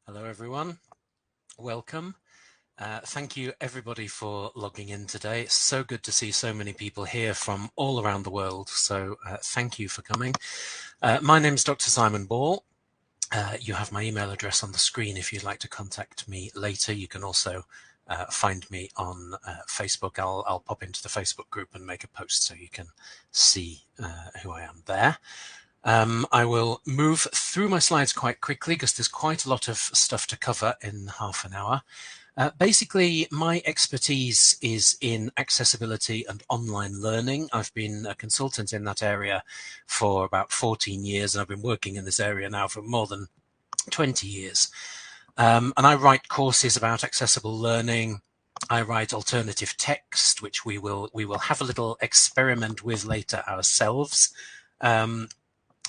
Hello everyone, welcome. Thank you everybody for logging in today. It's so good to see so many people here from all around the world, so thank you for coming. My name is Dr. Simon Ball. You have my email address on the screen if you'd like to contact me later. You can also find me on Facebook. I'll pop into the Facebook group and make a post so you can see who I am there. I will move through my slides quite quickly because there's quite a lot of stuff to cover in half an hour. Basically, my expertise is in accessibility and online learning. I've been a consultant in that area for about 14 years, and I've been working in this area now for more than 20 years. And I write courses about accessible learning. I write alternative text, which we will have a little experiment with later ourselves.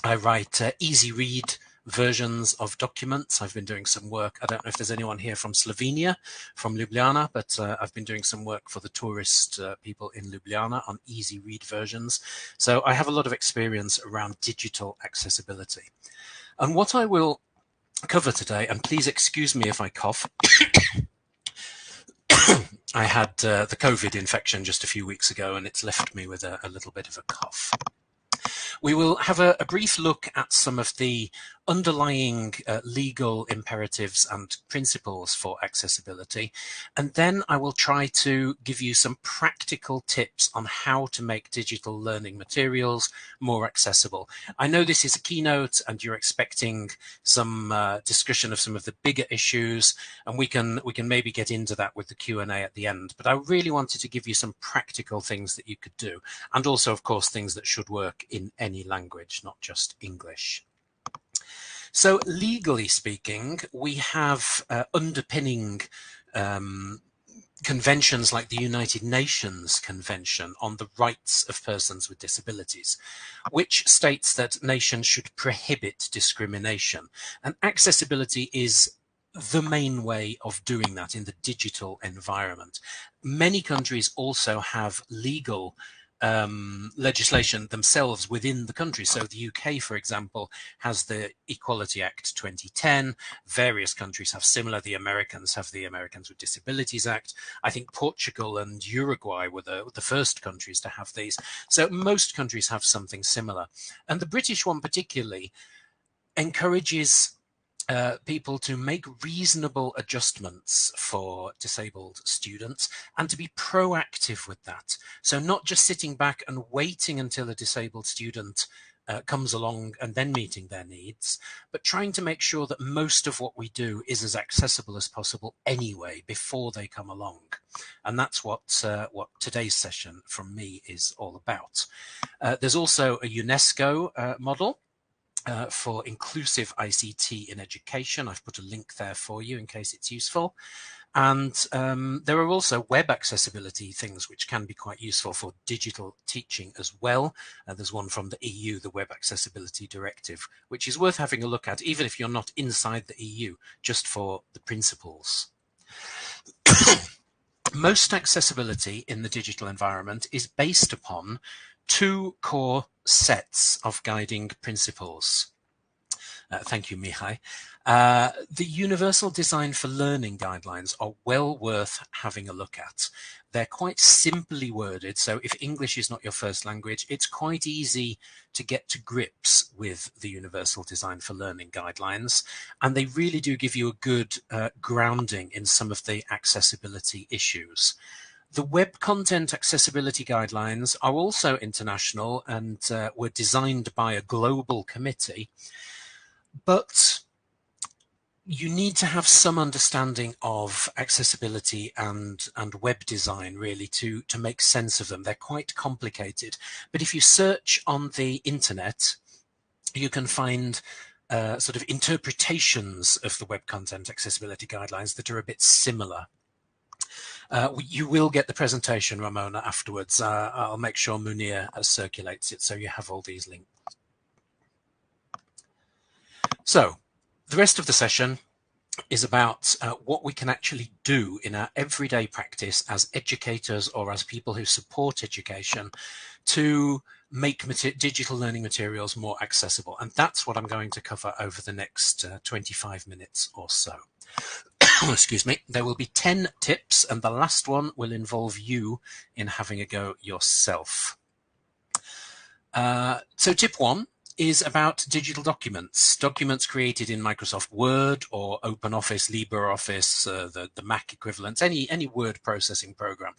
I write easy read versions of documents. I've been doing some work. I don't know if there's anyone here from Slovenia, from Ljubljana, but I've been doing some work for the tourist people in Ljubljana on easy read versions. So I have a lot of experience around digital accessibility. And what I will cover today, and please excuse me if I cough. I had the COVID infection just a few weeks ago, and it's left me with a little bit of a cough. We will have a brief look at some of the underlying legal imperatives and principles for accessibility, and then I will try to give you some practical tips on how to make digital learning materials more accessible. I know this is a keynote and you're expecting some discussion of some of the bigger issues, and we can maybe get into that with the Q&A at the end, but I really wanted to give you some practical things that you could do, and also of course things that should work in any language, not just English. So legally speaking, we have underpinning conventions like the United Nations Convention on the Rights of Persons with Disabilities, which states that nations should prohibit discrimination. And accessibility is the main way of doing that in the digital environment. Many countries also have legal legislation themselves within the country. So the UK, for example, has the Equality Act 2010. Various countries have similar. The Americans have the Americans with Disabilities Act. I think Portugal and Uruguay were the first countries to have these. So most countries have something similar. And the British one particularly encourages people to make reasonable adjustments for disabled students and to be proactive with that. So not just sitting back and waiting until a disabled student comes along and then meeting their needs, but trying to make sure that most of what we do is as accessible as possible anyway before they come along. And that's what today's session from me is all about. There's also a UNESCO model for inclusive ICT in education. I've put a link there for you in case it's useful. And there are also web accessibility things which can be quite useful for digital teaching as well. There's one from the EU, the Web Accessibility Directive, which is worth having a look at, even if you're not inside the EU, just for the principles. Most accessibility in the digital environment is based upon two core sets of guiding principles. Thank you, Mihai. The Universal Design for Learning guidelines are well worth having a look at. They're quite simply worded, so if English is not your first language, it's quite easy to get to grips with the Universal Design for Learning guidelines, and they really do give you a good grounding in some of the accessibility issues. The Web Content Accessibility Guidelines are also international and were designed by a global committee, but you need to have some understanding of accessibility and web design really to make sense of them. They're quite complicated, but if you search on the internet, you can find sort of interpretations of the Web Content Accessibility Guidelines that are a bit similar. You will get the presentation, Ramona, afterwards. I'll make sure Munir circulates it so you have all these links. So the rest of the session is about what we can actually do in our everyday practice as educators or as people who support education to make digital learning materials more accessible. And that's what I'm going to cover over the next 25 minutes or so. excuse me, there will be 10 tips, and the last one will involve you in having a go yourself. So tip 1 is about digital documents created in Microsoft Word or OpenOffice, LibreOffice, the Mac equivalents, any word processing program.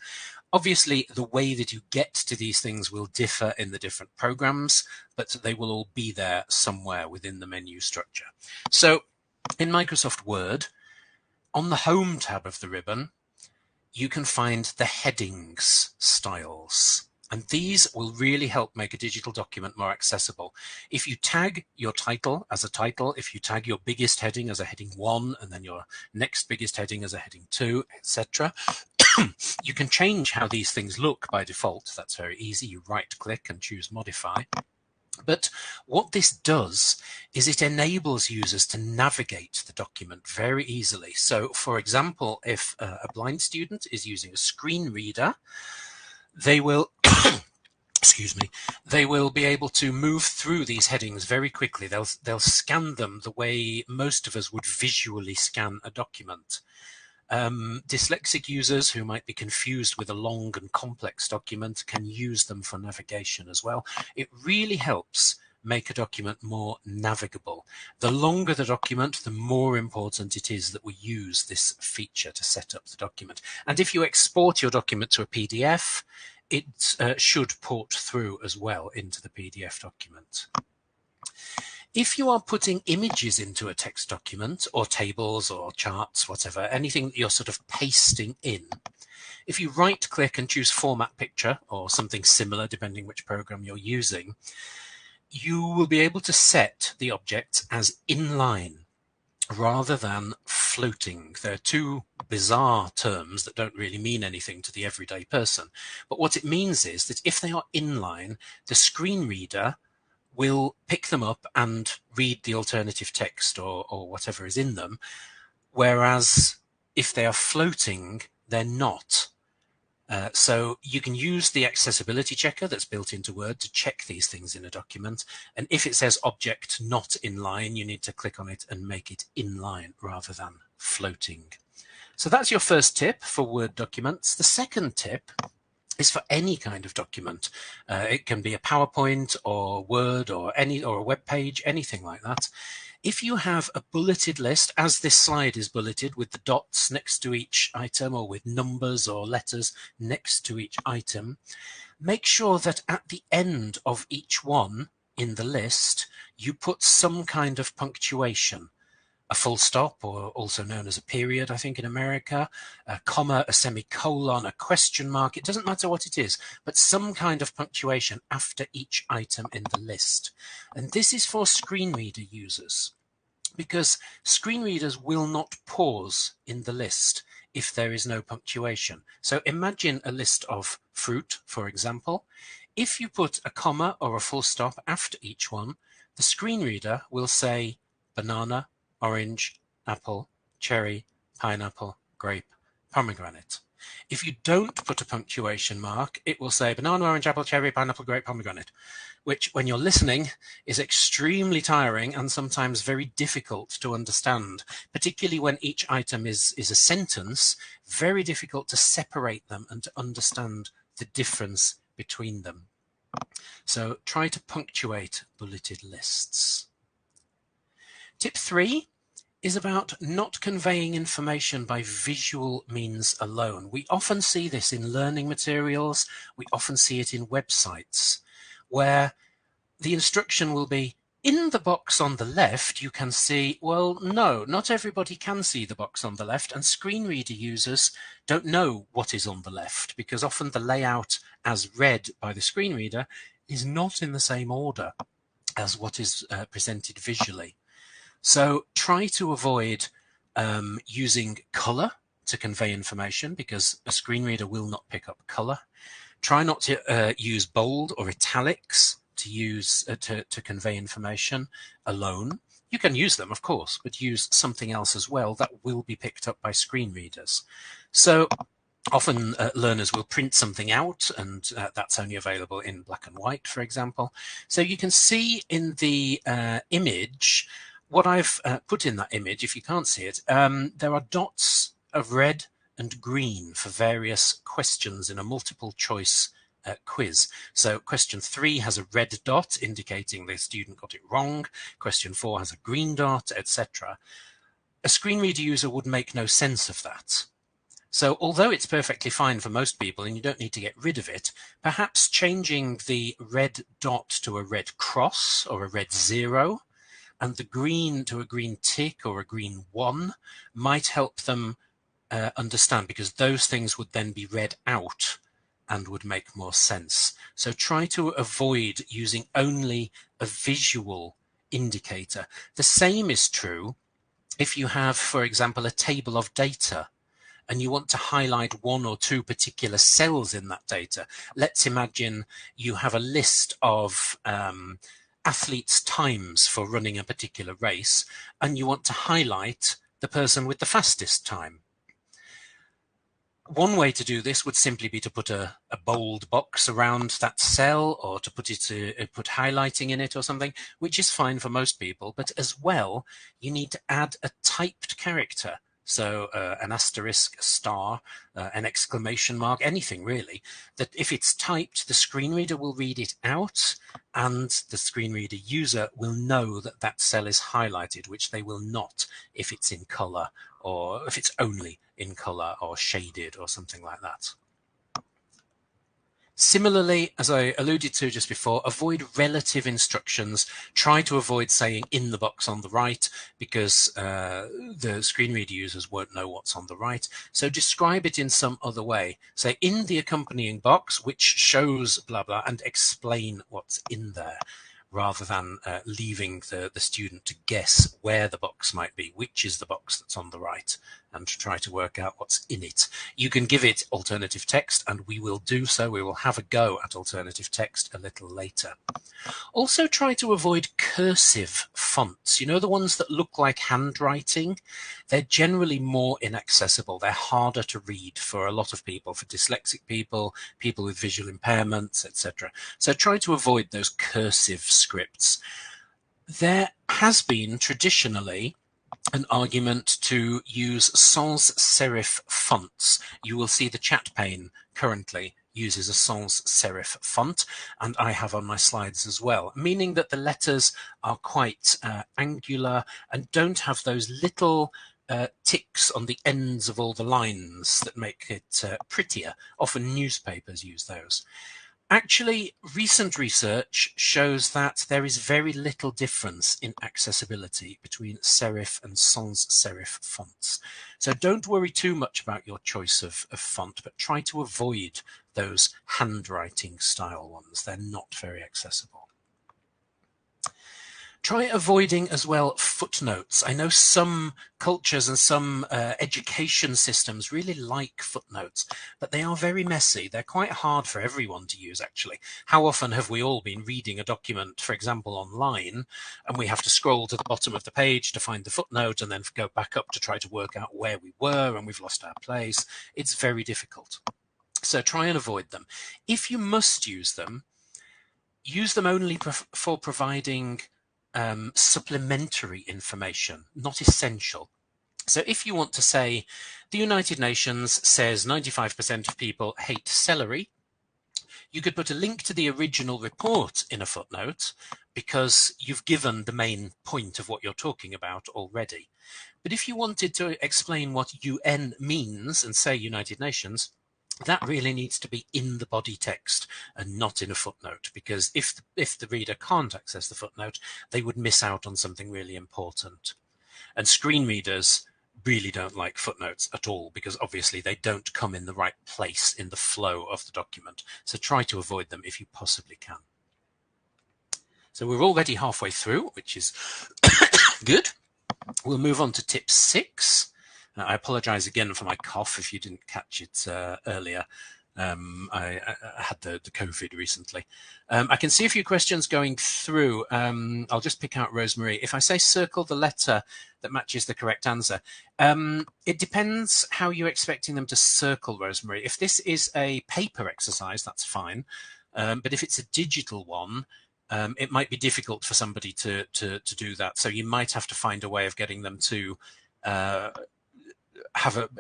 Obviously, the way that you get to these things will differ in the different programs, but they will all be there somewhere within the menu structure. So in Microsoft Word, on the Home tab of the ribbon, you can find the headings styles. And these will really help make a digital document more accessible. If you tag your title as a title, if you tag your biggest heading as a heading 1, and then your next biggest heading as a heading 2, etc., you can change how these things look by default. That's very easy. You right-click and choose Modify. But what this does is it enables users to navigate the document very easily. So, for example, if a blind student is using a screen reader, they will excuse me, they will be able to move through these headings very quickly. They'll scan them the way most of us would visually scan a document. Dyslexic users who might be confused with a long and complex document can use them for navigation as well. It really helps make a document more navigable. The longer the document, the more important it is that we use this feature to set up the document. And if you export your document to a PDF, it should port through as well into the PDF document. If you are putting images into a text document, or tables or charts, whatever, anything that you're sort of pasting in, if you right-click and choose Format Picture or something similar, depending which program you're using, you will be able to set the objects as inline rather than floating. They're two bizarre terms that don't really mean anything to the everyday person. But what it means is that if they are inline, the screen reader will pick them up and read the alternative text or whatever is in them, whereas if they are floating, they're not. So you can use the accessibility checker that's built into Word to check these things in a document. And if it says object not inline, you need to click on it and make it inline rather than floating. So that's your first tip for Word documents. The second tip is for any kind of document. It can be a PowerPoint or Word or a web page, anything like that. If you have a bulleted list, as this slide is bulleted with the dots next to each item, or with numbers or letters next to each item, make sure that at the end of each one in the list, you put some kind of punctuation. A full stop, or also known as a period, I think in America, a comma, a semicolon, a question mark. It doesn't matter what it is, but some kind of punctuation after each item in the list. And this is for screen reader users, because screen readers will not pause in the list if there is no punctuation. So imagine a list of fruit, for example. If you put a comma or a full stop after each one, the screen reader will say banana, orange, apple, cherry, pineapple, grape, pomegranate. If you don't put a punctuation mark, it will say banana, orange, apple, cherry, pineapple, grape, pomegranate, which when you're listening is extremely tiring and sometimes very difficult to understand, particularly when each item is a sentence, very difficult to separate them and to understand the difference between them. So try to punctuate bulleted lists. Tip 3 is about not conveying information by visual means alone. We often see this in learning materials. We often see it in websites where the instruction will be, in the box on the left, you can see, well, no, not everybody can see the box on the left, and screen reader users don't know what is on the left, because often the layout as read by the screen reader is not in the same order as what is presented visually. So try to avoid using color to convey information, because a screen reader will not pick up color. Try not to use bold or italics to use to convey information alone. You can use them, of course, but use something else as well that will be picked up by screen readers. So often learners will print something out, and that's only available in black and white, for example. So you can see in the image, what I've put in that image, if you can't see it, there are dots of red and green for various questions in a multiple choice quiz. So question 3 has a red dot indicating the student got it wrong. Question 4 has a green dot, etc. A screen reader user would make no sense of that. So although it's perfectly fine for most people and you don't need to get rid of it, perhaps changing the red dot to a red cross or a red 0 and the green to a green tick or a green 1 might help them understand, because those things would then be read out and would make more sense. So try to avoid using only a visual indicator. The same is true if you have, for example, a table of data and you want to highlight 1 or 2 particular cells in that data. Let's imagine you have a list of athletes' times for running a particular race, and you want to highlight the person with the fastest time. One way to do this would simply be to put a bold box around that cell, or to put highlighting in it or something, which is fine for most people. But as well, you need to add a typed character. So an asterisk, a star, an exclamation mark, anything really, that if it's typed, the screen reader will read it out and the screen reader user will know that that cell is highlighted, which they will not if it's in color, or if it's only in color or shaded or something like that. Similarly, as I alluded to just before, avoid relative instructions. Try to avoid saying in the box on the right, because the screen reader users won't know what's on the right. So describe it in some other way. Say in the accompanying box, which shows blah blah, and explain what's in there, rather than leaving the student to guess where the box might be, which is the box that's on the right, and to try to work out what's in it. You can give it alternative text, and we will do so. We will have a go at alternative text a little later. Also try to avoid cursive fonts. You know, the ones that look like handwriting? They're generally more inaccessible. They're harder to read for a lot of people, for dyslexic people, people with visual impairments, etc. So try to avoid those cursive scripts. There has been traditionally an argument to use sans serif fonts. You will see the chat pane currently uses a sans serif font, and I have on my slides as well, meaning that the letters are quite angular and don't have those little ticks on the ends of all the lines that make it prettier. Often newspapers use those. Actually, recent research shows that there is very little difference in accessibility between serif and sans serif fonts. So don't worry too much about your choice of font, but try to avoid those handwriting style ones. They're not very accessible. Try avoiding as well footnotes. I know some cultures and some education systems really like footnotes, but they are very messy. They're quite hard for everyone to use, actually. How often have we all been reading a document, for example, online, and we have to scroll to the bottom of the page to find the footnote and then go back up to try to work out where we were, and we've lost our place. It's very difficult. So try and avoid them. If you must use them only for providing supplementary information, not essential. So if you want to say the United Nations says 95% of people hate celery, you could put a link to the original report in a footnote, because you've given the main point of what you're talking about already. But if you wanted to explain what UN means and say United Nations, that really needs to be in the body text and not in a footnote, because if the reader can't access the footnote, they would miss out on something really important. And screen readers really don't like footnotes at all, because obviously they don't come in the right place in the flow of the document. So try to avoid them if you possibly can. So we're already halfway through, which is good. We'll move on to tip 6. I apologize again for my cough if you didn't catch it earlier. I had the COVID recently. I can see a few questions going through. I'll just pick out Rosemary. If I say circle the letter that matches the correct answer, it depends how you're expecting them to circle, Rosemary. If this is a paper exercise, that's fine. But if it's a digital one, it might be difficult for somebody to do that. So you might have to find a way of getting them to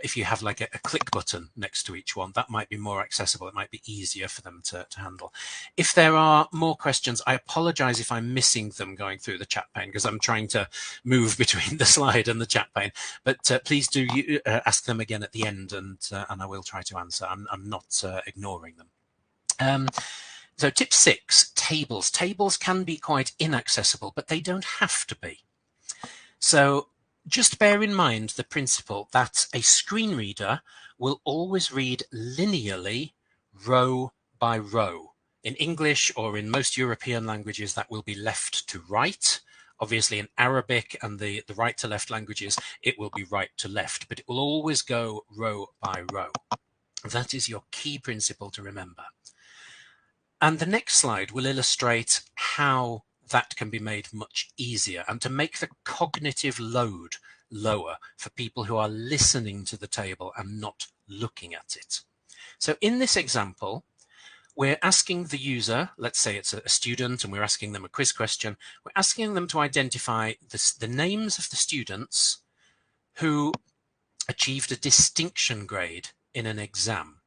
if you have like a click button next to each one, that might be more accessible. It might be easier for them to handle. If there are more questions, I apologize if I'm missing them going through the chat pane, because I'm trying to move between the slide and the chat pane. But please do ask them again at the end, and I will try to answer. I'm not ignoring them. So tip 6, tables. Tables can be quite inaccessible, but they don't have to be. So just bear in mind the principle that a screen reader will always read linearly, row by row. In English or in most European languages, that will be left to right. Obviously in Arabic and the right to left languages, it will be right to left, but it will always go row by row. That is your key principle to remember. And the next slide will illustrate how that can be made much easier, and to make the cognitive load lower for people who are listening to the table and not looking at it. So in this example, we're asking the user, let's say it's a student and we're asking them a quiz question, we're asking them to identify the names of the students who achieved a distinction grade in an exam.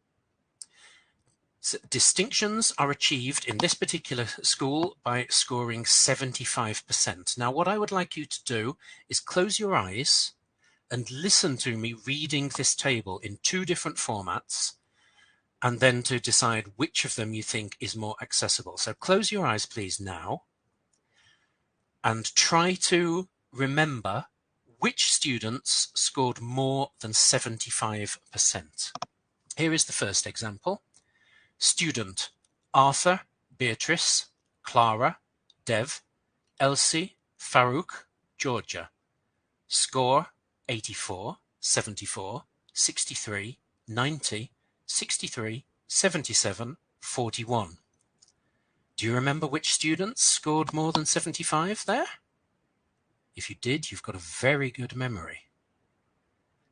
So distinctions are achieved in this particular school by scoring 75%. Now, what I would like you to do is close your eyes and listen to me reading this table in 2 different formats, and then to decide which of them you think is more accessible. So close your eyes, please, now, and try to remember which students scored more than 75%. Here is the first example. Student: Arthur, Beatrice, Clara, Dev, Elsie, Farouk, Georgia. Score: 84, 74, 63, 90, 63, 77, 41. Do you remember which students scored more than 75 there? If you did, you've got a very good memory.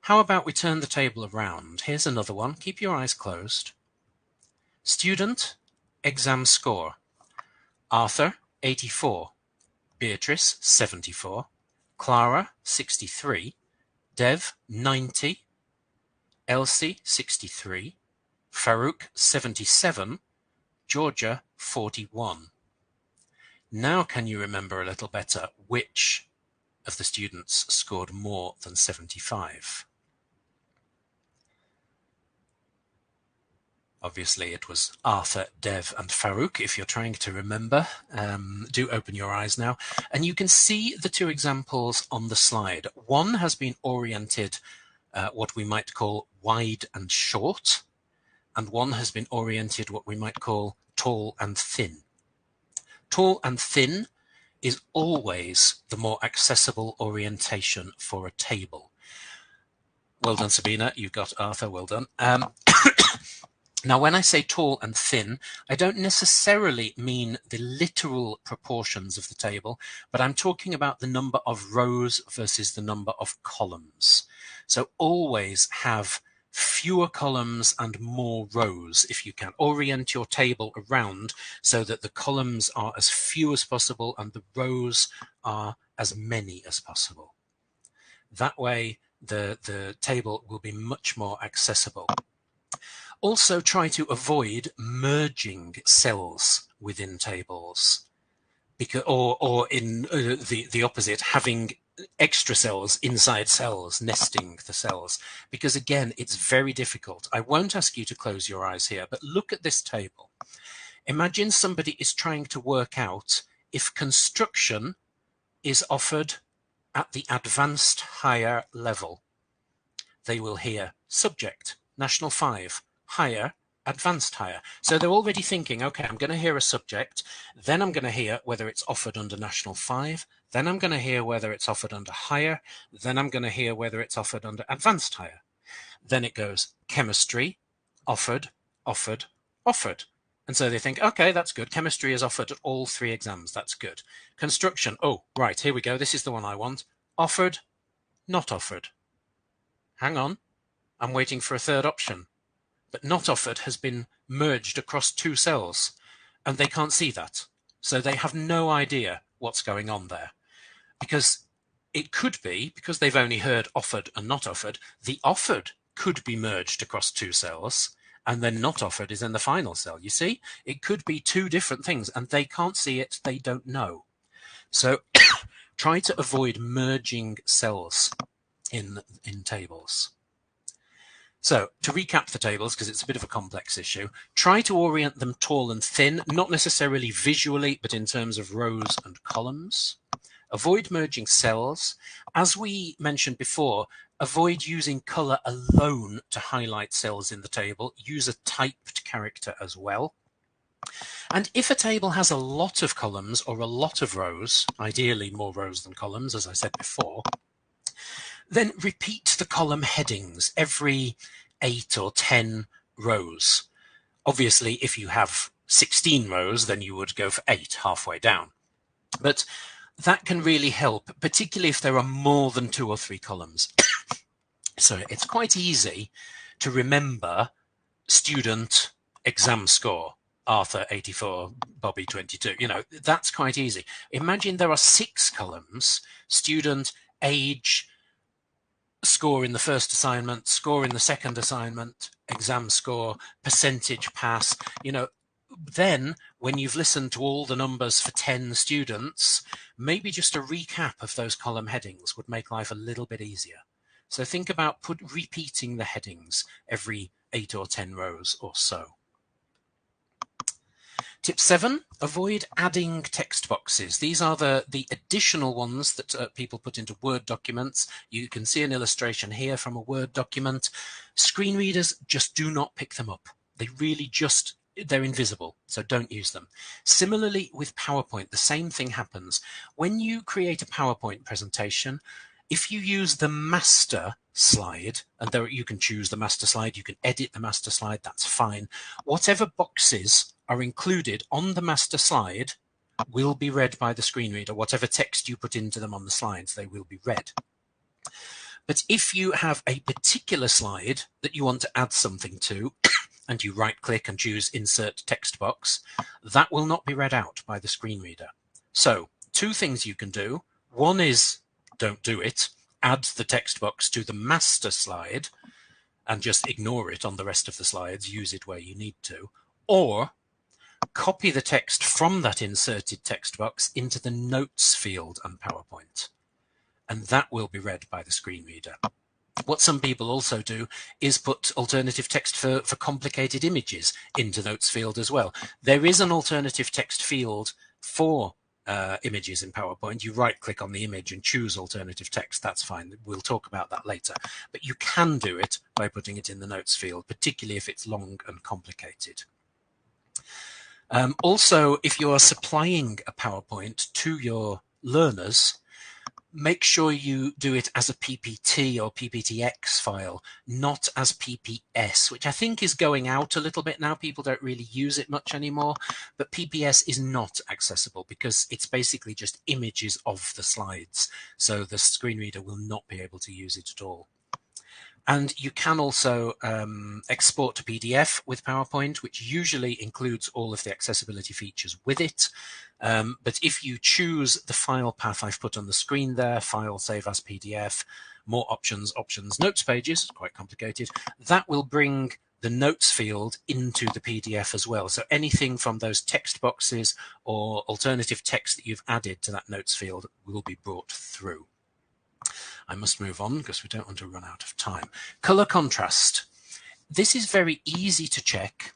How about we turn the table around? Here's another one. Keep your eyes closed. Student: exam score: Arthur, 84, Beatrice, 74, Clara, 63, Dev, 90, Elsie, 63, Farouk, 77, Georgia, 41. Now can you remember a little better which of the students scored more than 75? Obviously, it was Arthur, Dev, and Farouk. If you're trying to remember, do open your eyes now. And you can see the 2 examples on the slide. One has been oriented what we might call wide and short, and one has been oriented what we might call tall and thin. Tall and thin is always the more accessible orientation for a table. Well done, Sabina. You got Arthur. Well done. Now, when I say tall and thin, I don't necessarily mean the literal proportions of the table, but I'm talking about the number of rows versus the number of columns. So always have fewer columns and more rows if you can. Orient your table around so that the columns are as few as possible and the rows are as many as possible. That way, the table will be much more accessible. Also, try to avoid merging cells within tables, because, or in the opposite, having extra cells inside cells, nesting the cells, because again, it's very difficult. I won't ask you to close your eyes here, but look at this table. Imagine somebody is trying to work out if construction is offered at the advanced higher level. They will hear subject, National 5, higher, advanced higher. So they're already thinking, okay, I'm going to hear a subject, then I'm going to hear whether it's offered under National 5, then I'm going to hear whether it's offered under higher, then I'm going to hear whether it's offered under advanced higher. Then it goes chemistry, offered, offered, offered. And so they think, okay, that's good. Chemistry is offered at all 3 exams. That's good. Construction, oh, right, here we go. This is the one I want. Offered, not offered. Hang on, I'm waiting for a third option. But not offered has been merged across 2 cells, and they can't see that. So they have no idea what's going on there, because it could be, because they've only heard offered and not offered, the offered could be merged across two cells, and then not offered is in the final cell. You see, it could be two different things, and they can't see it, they don't know. So try to avoid merging cells in tables. So to recap the tables, because it's a bit of a complex issue, try to orient them tall and thin, not necessarily visually, but in terms of rows and columns. Avoid merging cells. As we mentioned before, avoid using color alone to highlight cells in the table. Use a typed character as well. And if a table has a lot of columns or a lot of rows, ideally more rows than columns, as I said before, then repeat the column headings every 8 or 10 rows. Obviously, if you have 16 rows, then you would go for 8 halfway down. But that can really help, particularly if there are more than 2 or 3 columns. So it's quite easy to remember student exam score, Arthur 84, Bobby 22. You know, that's quite easy. Imagine there are 6 columns: student, age, score in the first assignment, score in the second assignment, exam score, percentage pass. You know, then when you've listened to all the numbers for 10 students, maybe just a recap of those column headings would make life a little bit easier. So think about repeating the headings every 8 or 10 rows or so. Tip 7, avoid adding text boxes. These are the additional ones that people put into Word documents. You can see an illustration here from a Word document. Screen readers just do not pick them up. They really they're invisible, so don't use them. Similarly with PowerPoint, the same thing happens. When you create a PowerPoint presentation, if you use the master slide, and there you can choose the master slide, you can edit the master slide, that's fine. Whatever boxes are included on the master slide will be read by the screen reader. Whatever text you put into them on the slides, they will be read. But if you have a particular slide that you want to add something to, and you right-click and choose Insert Text Box, that will not be read out by the screen reader. So 2 things you can do. One is, don't do it. Add the text box to the master slide and just ignore it on the rest of the slides. Use it where you need to. Or copy the text from that inserted text box into the notes field on PowerPoint, and that will be read by the screen reader. What some people also do is put alternative text for complicated images into notes field as well. There is an alternative text field for images in PowerPoint. You right click on the image and choose alternative text. That's fine. We'll talk about that later. But you can do it by putting it in the notes field, particularly if it's long and complicated. Also, if you are supplying a PowerPoint to your learners, make sure you do it as a PPT or PPTX file, not as PPS, which I think is going out a little bit now. People don't really use it much anymore, but PPS is not accessible because it's basically just images of the slides. So the screen reader will not be able to use it at all. And you can also export to PDF with PowerPoint, which usually includes all of the accessibility features with it. But if you choose the file path I've put on the screen there, File, Save as PDF, More Options, Notes Pages, quite complicated, that will bring the notes field into the PDF as well. So anything from those text boxes or alternative text that you've added to that notes field will be brought through. I must move on because we don't want to run out of time. Color contrast. This is very easy to check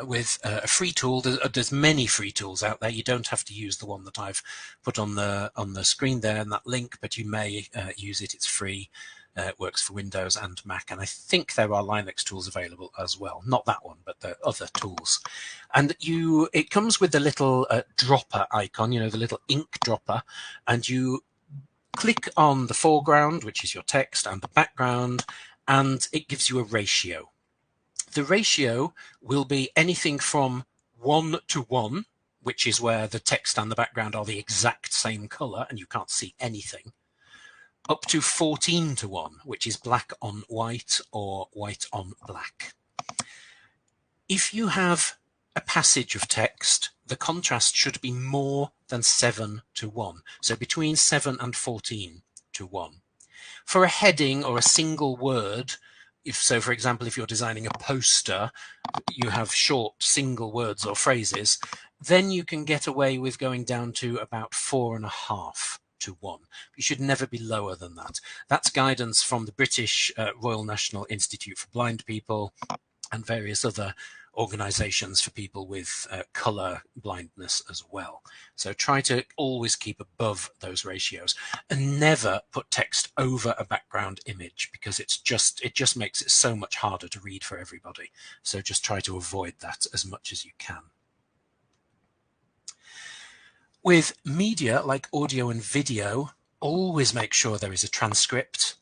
with a free tool. There's many free tools out there. You don't have to use the one that I've put on the screen there in that link, but you may use it. It's free. It works for Windows and Mac, and I think there are Linux tools available as well. Not that one, but the other tools. And it comes with the little dropper icon, you know, the little ink dropper, and you click on the foreground, which is your text, and the background, and it gives you a ratio. The ratio will be anything from 1:1, which is where the text and the background are the exact same color and you can't see anything, up to 14:1, which is black on white or white on black. If you have a passage of text, the contrast should be more than 7:1. So between 7 and 14:1. For a heading or a single word, for example, if you're designing a poster, you have short single words or phrases, then you can get away with going down to about 4.5:1. You should never be lower than that. That's guidance from the British Royal National Institute for Blind People and various other organizations for people with color blindness as well. So try to always keep above those ratios and never put text over a background image, because it just makes it so much harder to read for everybody. So just try to avoid that as much as you can. With media like audio and video, always make sure there is a transcript.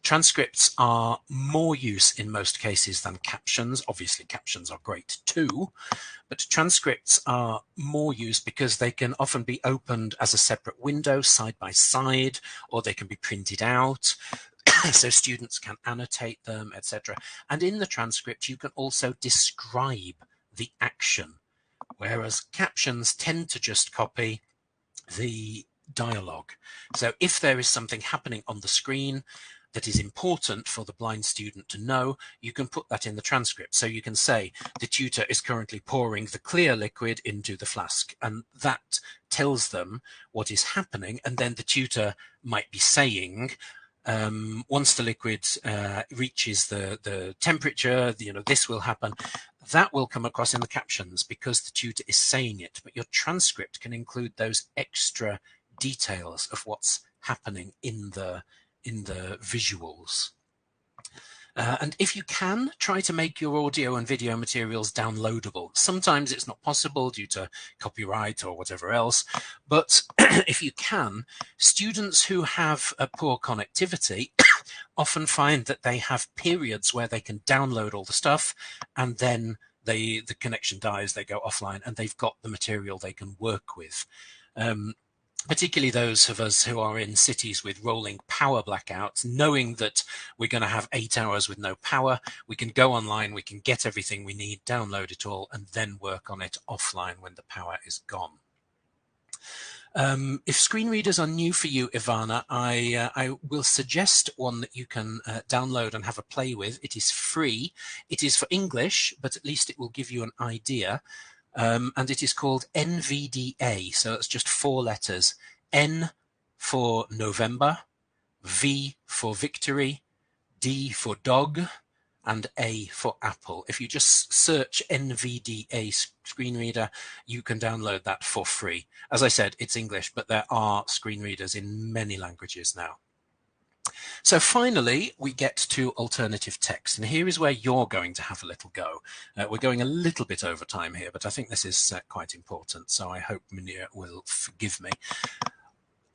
Transcripts are more use in most cases than captions. Obviously, captions are great too, but transcripts are more use because they can often be opened as a separate window side by side, or they can be printed out so students can annotate them, etc. And in the transcript, you can also describe the action, whereas captions tend to just copy the dialogue. So if there is something happening on the screen that is important for the blind student to know, you can put that in the transcript. So you can say the tutor is currently pouring the clear liquid into the flask, and that tells them what is happening. And then the tutor might be saying, once the liquid reaches the temperature, this will happen. That will come across in the captions because the tutor is saying it, but your transcript can include those extra details of what's happening in the visuals. And if you can, try to make your audio and video materials downloadable. Sometimes it's not possible due to copyright or whatever else, but if you can, students who have a poor connectivity often find that they have periods where they can download all the stuff, and then the connection dies, they go offline, and they've got the material they can work with. Particularly those of us who are in cities with rolling power blackouts, knowing that we're going to have 8 hours with no power, we can go online, we can get everything we need, download it all, and then work on it offline when the power is gone. If screen readers are new for you, Ivana, I will suggest one that you can download and have a play with. It is free. It is for English, but at least it will give you an idea. And it is called NVDA. So it's just 4 letters. N for November, V for Victory, D for Dog, and A for Apple. If you just search NVDA screen reader, you can download that for free. As I said, it's English, but there are screen readers in many languages now. So finally, we get to alternative text, and here is where you're going to have a little go. We're going a little bit over time here, but I think this is quite important, so I hope Munir will forgive me.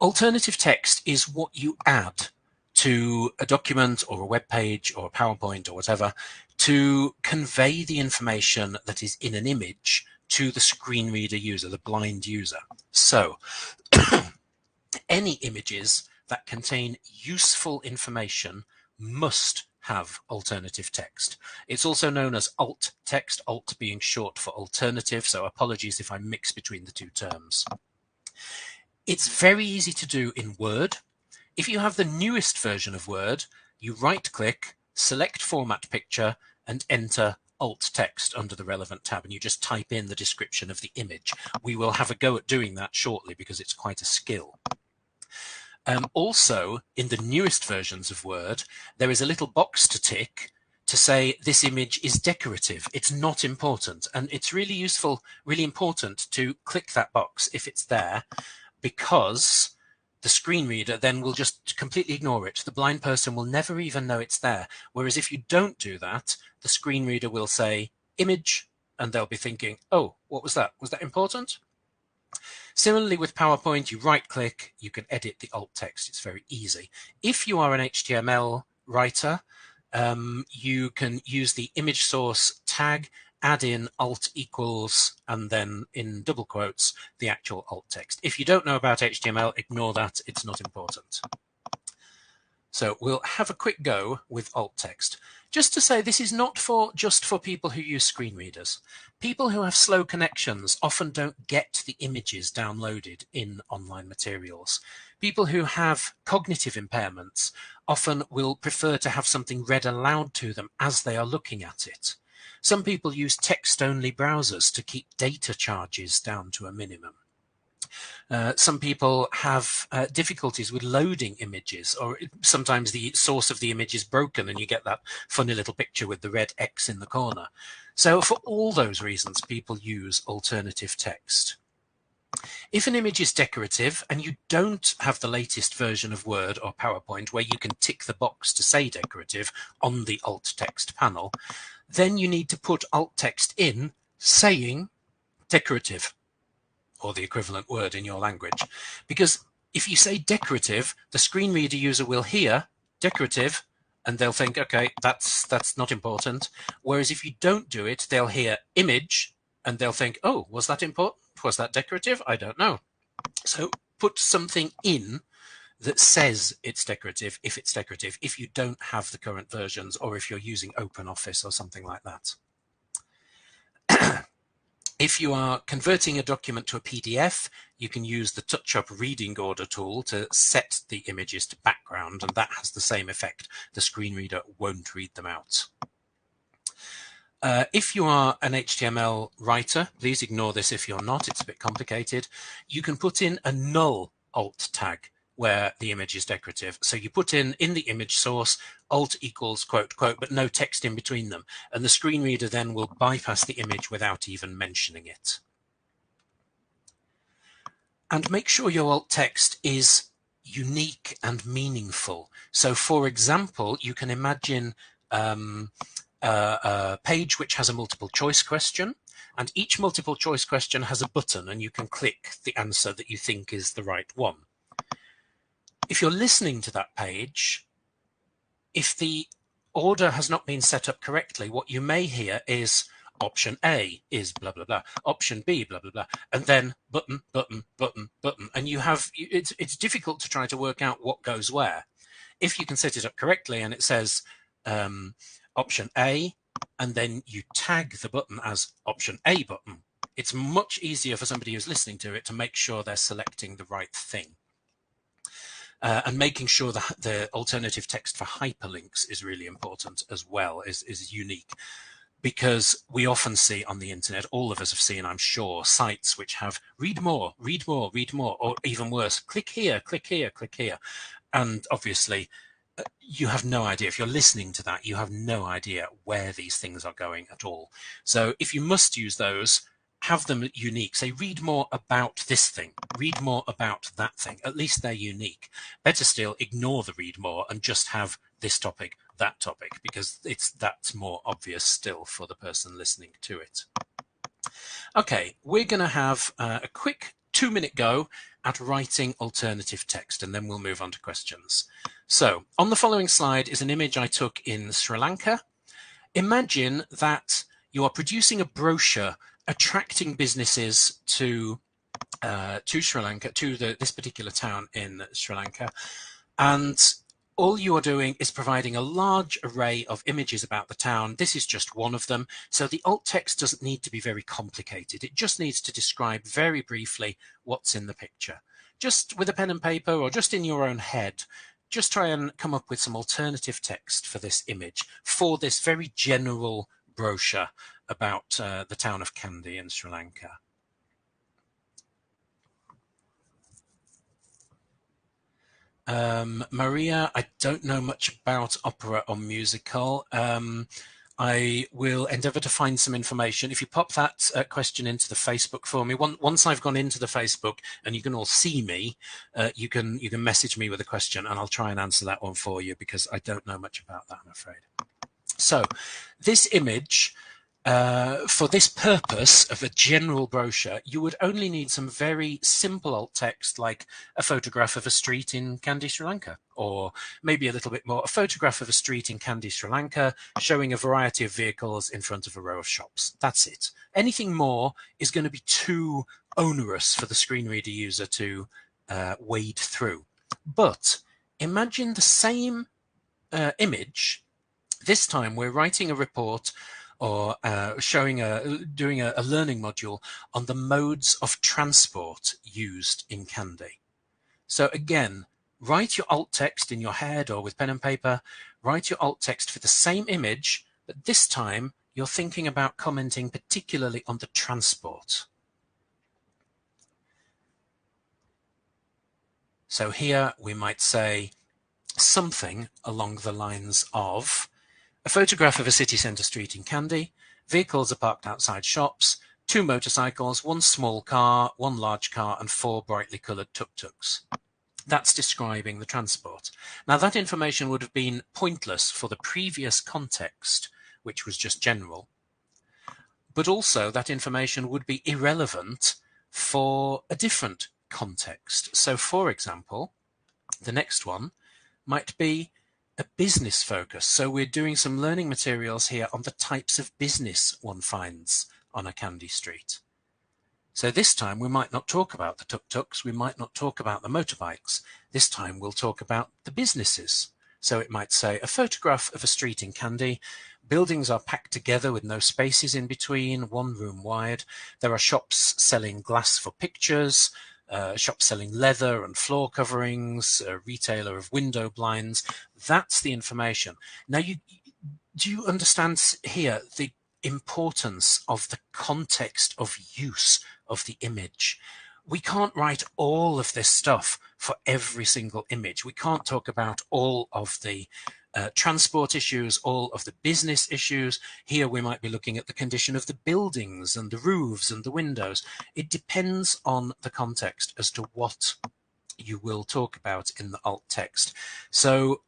Alternative text is what you add to a document or a web page or a PowerPoint or whatever to convey the information that is in an image to the screen reader user, the blind user. So any images that contain useful information must have alternative text. It's also known as alt text, alt being short for alternative, so apologies if I mix between the two terms. It's very easy to do in Word. If you have the newest version of Word, you right-click, select Format Picture, and enter alt text under the relevant tab, and you just type in the description of the image. We will have a go at doing that shortly because it's quite a skill. Also, in the newest versions of Word, there is a little box to tick to say this image is decorative. It's not important. And it's really useful, really important to click that box if it's there, because the screen reader then will just completely ignore it. The blind person will never even know it's there. Whereas if you don't do that, the screen reader will say image, and they'll be thinking, oh, what was that? Was that important? Similarly with PowerPoint, you right-click, you can edit the alt text. It's very easy. If you are an HTML writer, you can use the image source tag, add in alt equals, and then in double quotes, the actual alt text. If you don't know about HTML, ignore that. It's not important. So we'll have a quick go with alt text. Just to say, this is not just for people who use screen readers. People who have slow connections often don't get the images downloaded in online materials. People who have cognitive impairments often will prefer to have something read aloud to them as they are looking at it. Some people use text-only browsers to keep data charges down to a minimum. Some people have difficulties with loading images, or sometimes the source of the image is broken and you get that funny little picture with the red X in the corner. So for all those reasons, people use alternative text. If an image is decorative and you don't have the latest version of Word or PowerPoint where you can tick the box to say decorative on the alt text panel, then you need to put alt text in saying decorative, or the equivalent word in your language. Because if you say decorative, the screen reader user will hear decorative and they'll think, okay, that's not important. Whereas if you don't do it, they'll hear image and they'll think, oh, was that important? Was that decorative? I don't know. So put something in that says it's decorative if it's decorative, if you don't have the current versions or if you're using OpenOffice or something like that. If you are converting a document to a PDF, you can use the touch-up reading order tool to set the images to background, and that has the same effect. The screen reader won't read them out. If you are an HTML writer, please ignore this if you're not, it's a bit complicated. You can put in a null alt tag where the image is decorative. So you put in the image source, alt equals quote, quote, but no text in between them. And the screen reader then will bypass the image without even mentioning it. And make sure your alt text is unique and meaningful. So for example, you can imagine a page which has a multiple choice question, and each multiple choice question has a button and you can click the answer that you think is the right one. If you're listening to that page, if the order has not been set up correctly, what you may hear is option A is blah, blah, blah, option B, blah, blah, blah, and then button, button, button, button. And it's difficult to try to work out what goes where. If you can set it up correctly and it says option A, and then you tag the button as option A button, it's much easier for somebody who's listening to it to make sure they're selecting the right thing. And making sure that the alternative text for hyperlinks is really important as well, is unique. Because we often see on the internet, all of us have seen, I'm sure, sites which have read more, read more, read more, or even worse, click here, click here, click here. And obviously, you have no idea. If you're listening to that, you have no idea where these things are going at all. So if you must use those, have them unique. Say, read more about this thing, read more about that thing. At least they're unique. Better still, ignore the read more and just have this topic, that topic, because that's more obvious still for the person listening to it. Okay, we're going to have a quick 2-minute go at writing alternative text, and then we'll move on to questions. So on the following slide is an image I took in Sri Lanka. Imagine that you are producing a brochure attracting businesses to Sri Lanka, to this particular town in Sri Lanka, and all you are doing is providing a large array of images about the town. This is just one of them. So the alt text doesn't need to be very complicated. It just needs to describe very briefly what's in the picture. Just with a pen and paper or just in your own head, just try and come up with some alternative text for this image, for this very general brochure about the town of Kandy in Sri Lanka. Maria, I don't know much about opera or musical. I will endeavour to find some information. If you pop that question into the Facebook for me, once I've gone into the Facebook and you can all see me, you can message me with a question and I'll try and answer that one for you, because I don't know much about that, I'm afraid. So this image, for this purpose of a general brochure, you would only need some very simple alt text, like a photograph of a street in Kandy, Sri Lanka, or maybe a little bit more, a photograph of a street in Kandy, Sri Lanka, showing a variety of vehicles in front of a row of shops. That's it. Anything more is going to be too onerous for the screen reader user to wade through. But imagine the same image. This time we're writing a report or doing a learning module on the modes of transport used in Kandy. So again, write your alt text in your head or with pen and paper, write your alt text for the same image, but this time you're thinking about commenting particularly on the transport. So here we might say something along the lines of a photograph of a city centre street in Kandy. Vehicles are parked outside shops, 2 motorcycles, 1 small car, 1 large car, and 4 brightly coloured tuk-tuks. That's describing the transport. Now that information would have been pointless for the previous context, which was just general, but also that information would be irrelevant for a different context. So for example, the next one might be a business focus. So we're doing some learning materials here on the types of business one finds on a Kandy street. So this time we might not talk about the tuk-tuks, we might not talk about the motorbikes. This time we'll talk about the businesses. So it might say a photograph of a street in Kandy. Buildings are packed together with no spaces in between, 1 room wide. There are shops selling glass for pictures, shops selling leather and floor coverings, a retailer of window blinds. That's the information. Now, do you understand here the importance of the context of use of the image? We can't write all of this stuff for every single image. We can't talk about all of the transport issues, all of the business issues. Here we might be looking at the condition of the buildings and the roofs and the windows. It depends on the context as to what you will talk about in the alt text. So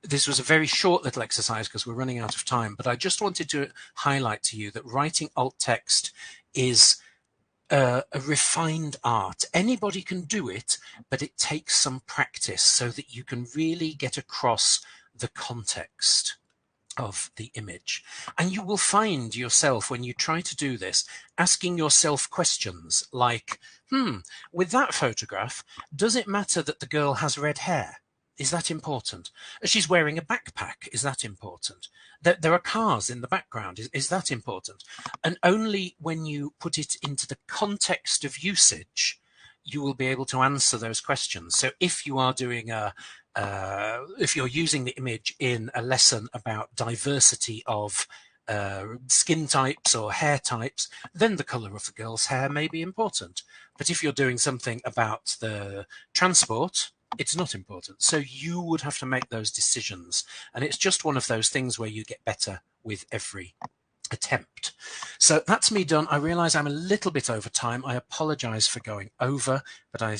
this was a very short little exercise because we're running out of time, but I just wanted to highlight to you that writing alt text is a refined art. Anybody can do it, but it takes some practice so that you can really get across the context of the image. And you will find yourself, when you try to do this, asking yourself questions like, with that photograph, does it matter that the girl has red hair? Is that important? She's wearing a backpack. Is that important? There are cars in the background. Is that important? And only when you put it into the context of usage, you will be able to answer those questions. So if you are doing if you're using the image in a lesson about diversity of skin types or hair types, then the colour of the girl's hair may be important. But if you're doing something about the transport, it's not important. So you would have to make those decisions. And it's just one of those things where you get better with every attempt. So that's me done. I realize I'm a little bit over time. I apologize for going over, but I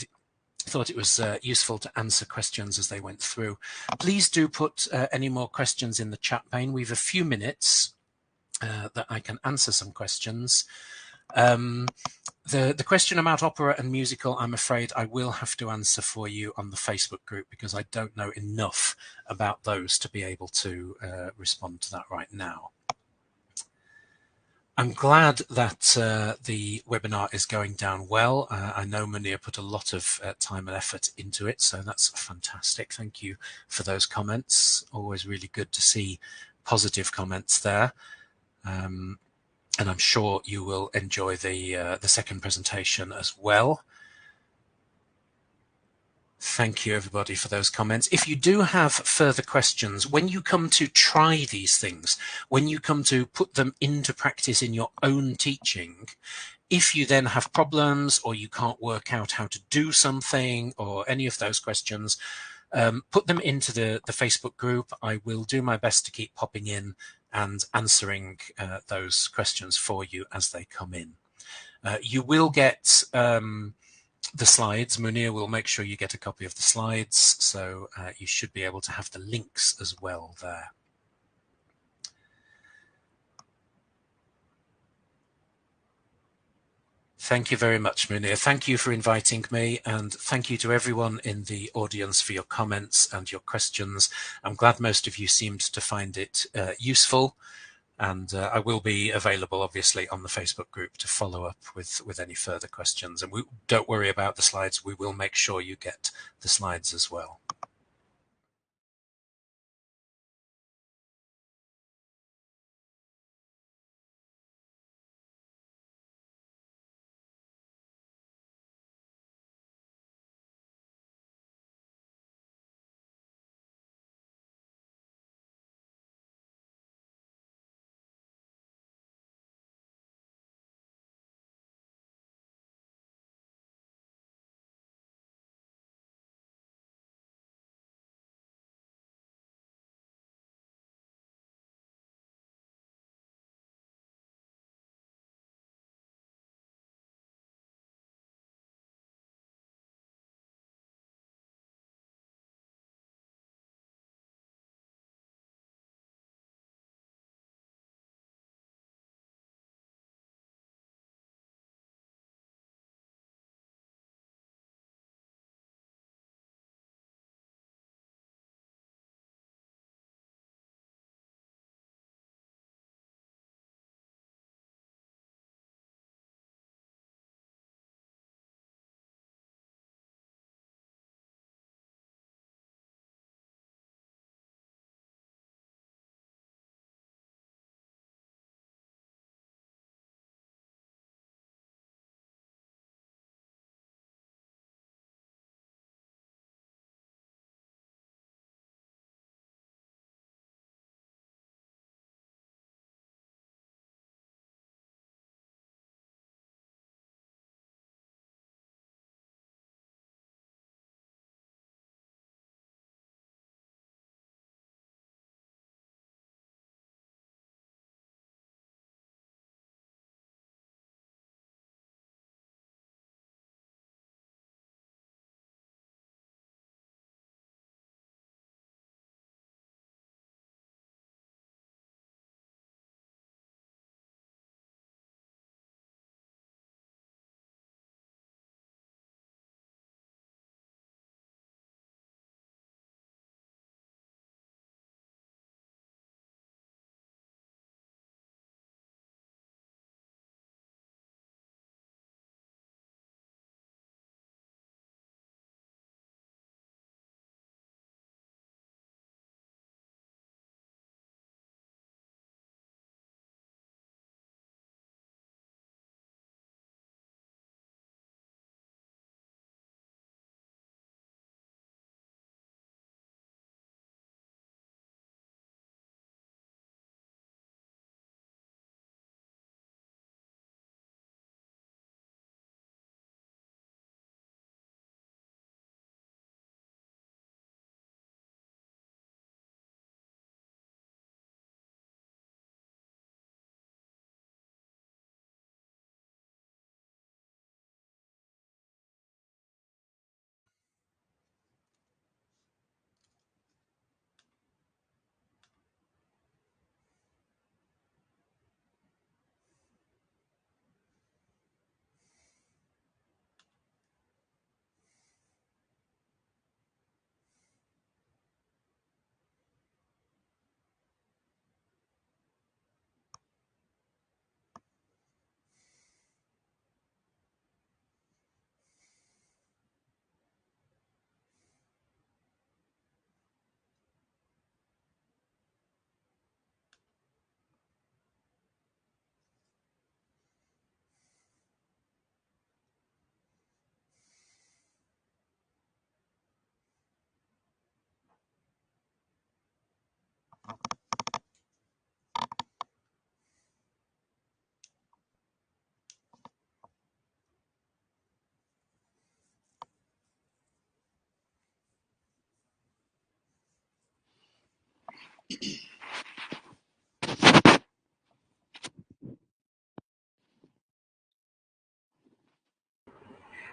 thought it was useful to answer questions as they went through. Please do put any more questions in the chat pane. We've a few minutes that I can answer some questions. The question about opera and musical, I'm afraid I will have to answer for you on the Facebook group because I don't know enough about those to be able to respond to that right now. I'm glad that the webinar is going down well. I know Munir put a lot of time and effort into it, so that's fantastic. Thank you for those comments. Always really good to see positive comments there. And I'm sure you will enjoy the second presentation as well. Thank you, everybody, for those comments. If you do have further questions, when you come to try these things, when you come to put them into practice in your own teaching, if you then have problems or you can't work out how to do something or any of those questions, put them into the Facebook group. I will do my best to keep popping in and answering those questions for you as they come in. You will get the slides. Munir will make sure you get a copy of the slides, so you should be able to have the links as well there. Thank you very much, Munir. Thank you for inviting me, and thank you to everyone in the audience for your comments and your questions. I'm glad most of you seemed to find it useful, and I will be available, obviously, on the Facebook group to follow up with any further questions. And don't worry about the slides. We will make sure you get the slides as well.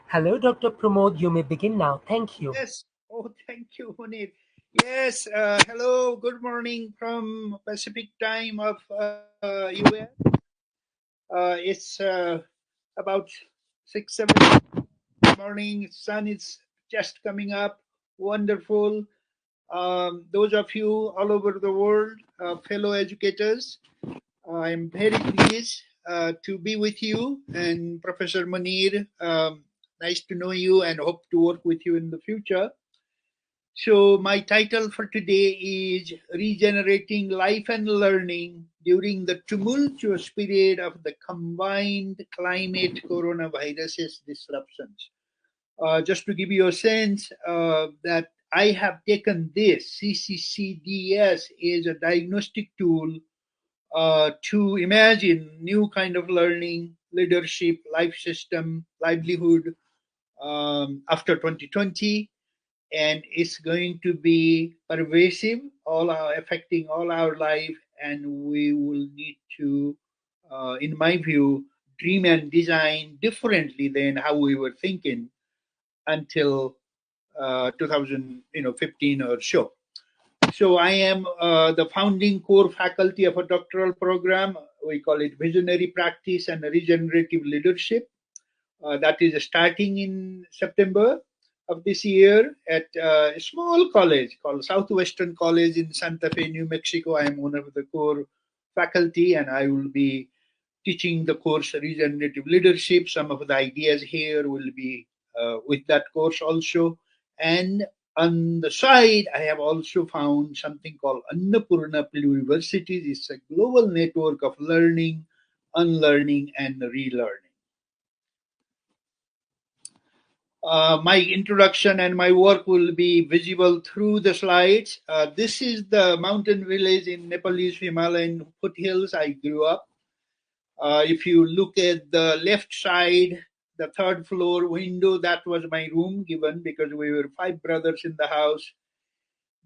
Hello, Dr. Pramod. You may begin now. Thank you. Yes. Oh, thank you, Puneet. Yes. Hello. Good morning from Pacific time of US. It's about 6, 7 morning. Sun is just coming up. Wonderful. Those of you all over the world, fellow educators, I'm very pleased to be with you. And Professor Munir, nice to know you and hope to work with you in the future. So, my title for today is Regenerating Life and Learning During the Tumultuous Period of the Combined Climate Coronavirus Disruptions. Just to give you a sense that I have taken this CCCDS is a diagnostic tool to imagine new kind of learning, leadership, life system, livelihood after 2020, and it's going to be pervasive, affecting all our life, and we will need to, in my view, dream and design differently than how we were thinking until 2015 or so. So I am the founding core faculty of a doctoral program. We call it Visionary Practice and Regenerative Leadership. That is starting in September of this year at a small college called Southwestern College in Santa Fe, New Mexico. I am one of the core faculty, and I will be teaching the course Regenerative Leadership. Some of the ideas here will be with that course also. And on the side, I have also found something called Annapurna Universities. It's a global network of learning, unlearning, and relearning. My introduction and my work will be visible through the slides. This is the mountain village in Nepalese Himalayan foothills I grew up. If you look at the left side, the third floor window, that was my room given because we were 5 brothers in the house.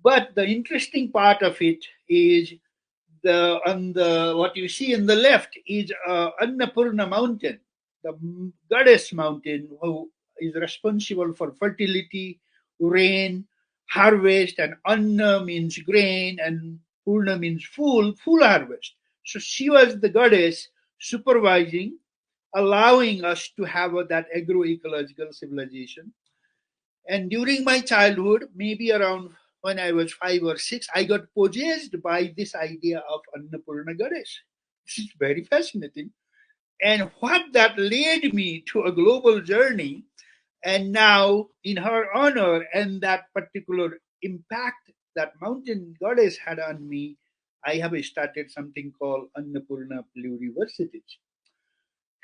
But the interesting part of it is the on the what you see in the left is Annapurna mountain, the goddess mountain who is responsible for fertility, rain, harvest, and Anna means grain and Purna means full harvest. So she was the goddess supervising, allowing us to have that agroecological civilization. And during my childhood, maybe around when I was 5 or 6, I got possessed by this idea of Annapurna goddess. This is very fascinating. And what that led me to a global journey. And now, in her honor and that particular impact that mountain goddess had on me, I have started something called Annapurna Pluriversities.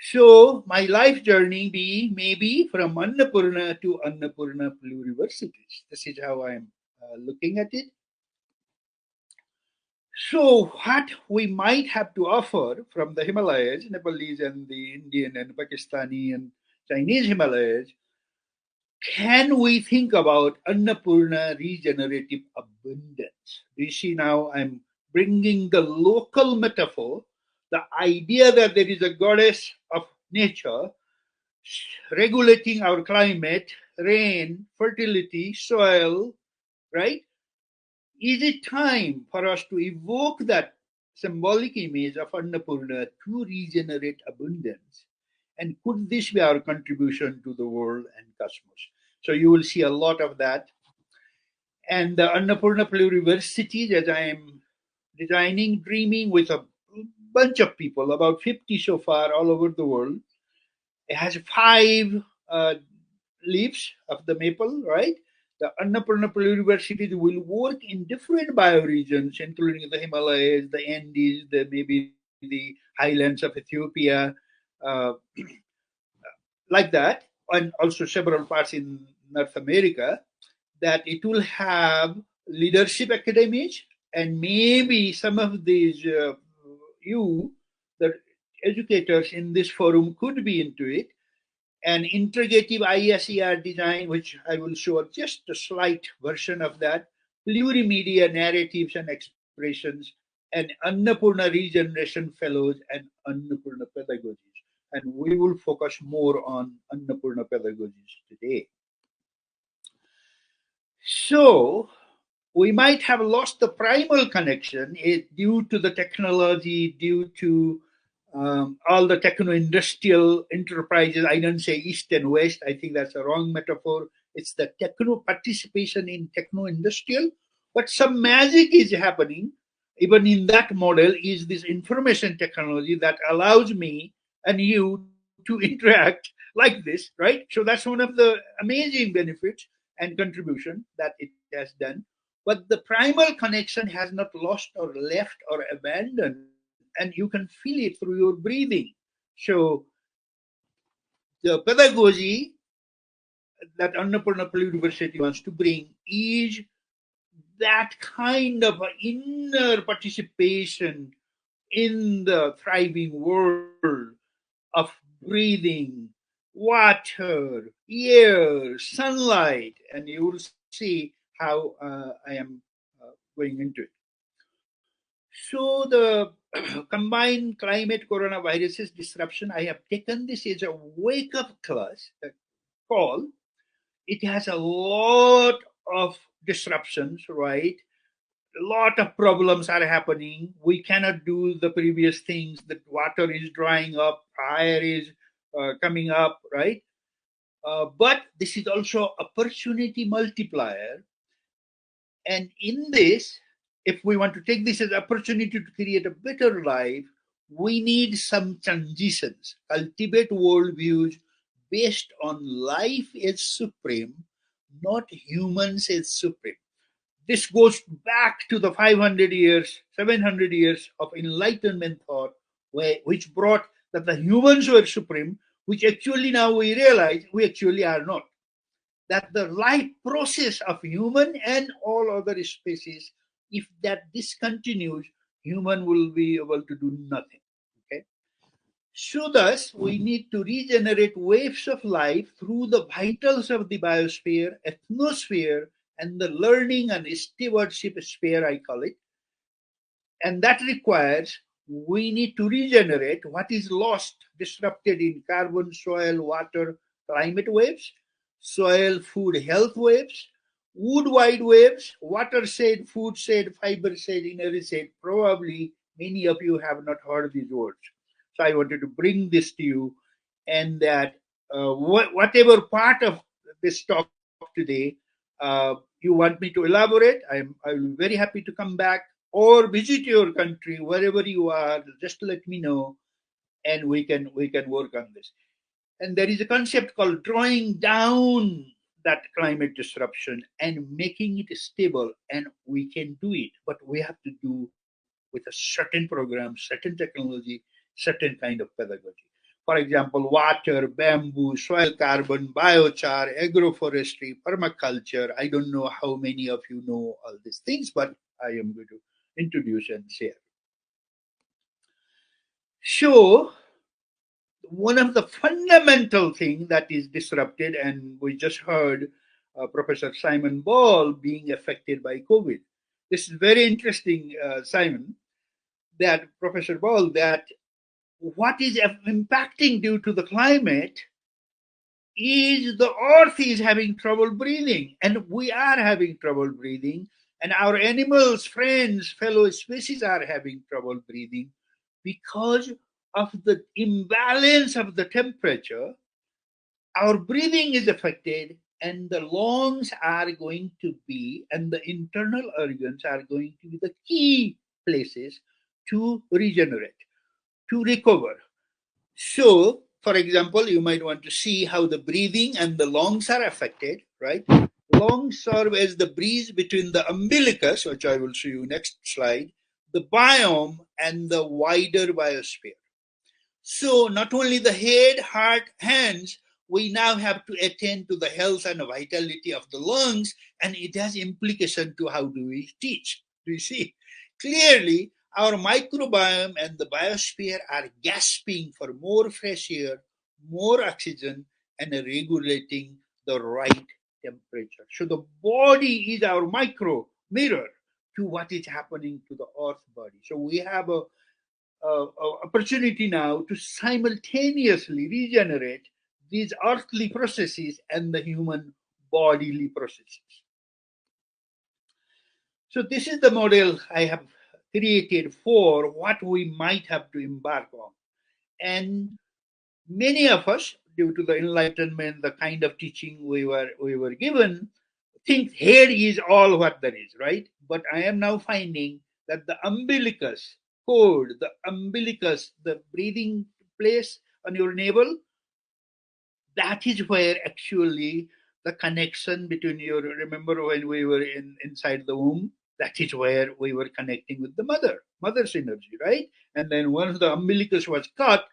So my life journey be maybe from Annapurna to Annapurna Pluriversities. This is how I am looking at it. So what we might have to offer from the Himalayas, Nepalese and the Indian and Pakistani and Chinese Himalayas, can we think about Annapurna regenerative abundance? Do you see now I'm bringing the local metaphor, the idea that there is a goddess of nature regulating our climate, rain, fertility, soil, right? Is it time for us to evoke that symbolic image of Annapurna to regenerate abundance? And could this be our contribution to the world and cosmos? So you will see a lot of that. And the Annapurna Pluriversities, as I am designing, dreaming with a bunch of people, about 50 so far, all over the world. It has 5 leaves of the maple, right? The Annapurna Universities will work in different bioregions, including the Himalayas, the Andes, maybe the highlands of Ethiopia, uh, like that, and also several parts in North America, that it will have leadership academies, and maybe some of these you, the educators in this forum, could be into it. An integrative ISER design, which I will show just a slight version of that, plurimedia narratives and expressions, operations, and Annapurna Regeneration Fellows and Annapurna Pedagogies. And we will focus more on Annapurna Pedagogies today. So, we might have lost the primal connection due to the technology, due to all the techno-industrial enterprises. I don't say East and West. I think that's a wrong metaphor. It's the techno participation in techno-industrial. But some magic is happening. Even in that model is this information technology that allows me and you to interact like this, right? So that's one of the amazing benefits and contribution that it has done. But the primal connection has not lost or left or abandoned, and you can feel it through your breathing. So the pedagogy that Annapurna University wants to bring is that kind of inner participation in the thriving world of breathing, water, air, sunlight, and you will see how I am going into it. So the combined climate coronavirus disruption, I have taken this as a wake-up call. It has a lot of disruptions, right? A lot of problems are happening. We cannot do the previous things. The water is drying up, fire is coming up, right? But this is also opportunity multiplier. And in this, if we want to take this as opportunity to create a better life, we need some transitions, cultivate worldviews based on life as supreme, not humans as supreme. This goes back to the 500 years, 700 years of Enlightenment thought, which brought that the humans were supreme, which actually now we realize we actually are not. That the life process of human and all other species, if that discontinues, human will be able to do nothing. Okay. So thus, we need to regenerate waves of life through the vitals of the biosphere, atmosphere, and the learning and stewardship sphere, I call it. And that requires we need to regenerate what is lost, disrupted in carbon, soil, water, climate waves, soil, food, health waves, wood wide waves, water said, food said, fiber said, energy said. Probably many of you have not heard these words. So I wanted to bring this to you, and that whatever part of this talk today you want me to elaborate, I will be very happy to come back or visit your country wherever you are. Just let me know, and we can work on this. And there is a concept called drawing down that climate disruption and making it stable, and we can do it, but we have to do with a certain program, certain technology, certain kind of pedagogy. For example, water, bamboo, soil carbon, biochar, agroforestry, permaculture. I don't know how many of you know all these things, but I am going to introduce and share. So, one of the fundamental things that is disrupted, and we just heard Professor Simon Ball being affected by COVID. This is very interesting, Simon, that Professor Ball, that what is impacting due to the climate is the earth is having trouble breathing, and we are having trouble breathing, and our animals, friends, fellow species are having trouble breathing because of the imbalance of the temperature. Our breathing is affected, and the lungs are going to be, and the internal organs are going to be the key places to regenerate, to recover. So, for example, you might want to see how the breathing and the lungs are affected, right? Lungs serve as the breeze between the umbilicus, which I will show you next slide, the biome, and the wider biosphere. So, not only the head, heart, hands, we now have to attend to the health and vitality of the lungs, and it has implication to how do we teach. Do you see? Clearly, our microbiome and the biosphere are gasping for more fresh air, more oxygen, and regulating the right temperature. So the body is our micro mirror to what is happening to the earth body. So we have a opportunity now to simultaneously regenerate these earthly processes and the human bodily processes. So this is the model I have created for what we might have to embark on. And many of us, due to the enlightenment, the kind of teaching we were given, think here is all what there is, right? But I am now finding that the umbilicus cord, the umbilicus, the breathing place on your navel, that is where actually the connection between your, remember when we were inside the womb, that is where we were connecting with the mother's energy, right? And then once the umbilicus was cut,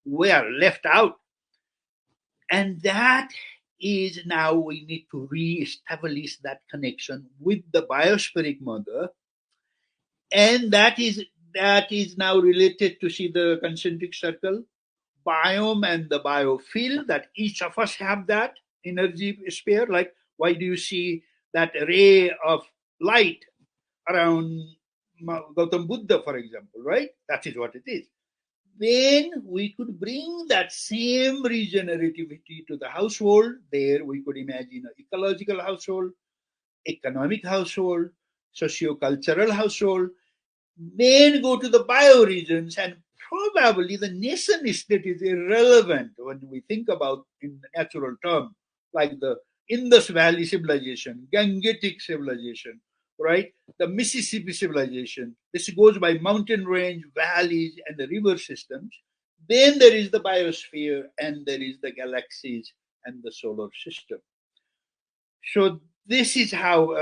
we are left out. And that is now we need to re-establish that connection with the biospheric mother. And that is now related to see the concentric circle biome and the biofield, that each of us have that energy sphere. Like, why do you see that ray of light around Gautam Buddha, for example, right? That is what it is. Then we could bring that same regenerativity to the household. There we could imagine an ecological household, economic household, socio-cultural household. Then go to the bioregions, and probably the nation state is irrelevant when we think about in natural terms, like the Indus Valley civilization, Gangetic civilization, right? The Mississippi civilization. This goes by mountain range, valleys, and the river systems. Then there is the biosphere, and there is the galaxies and the solar system. So this is how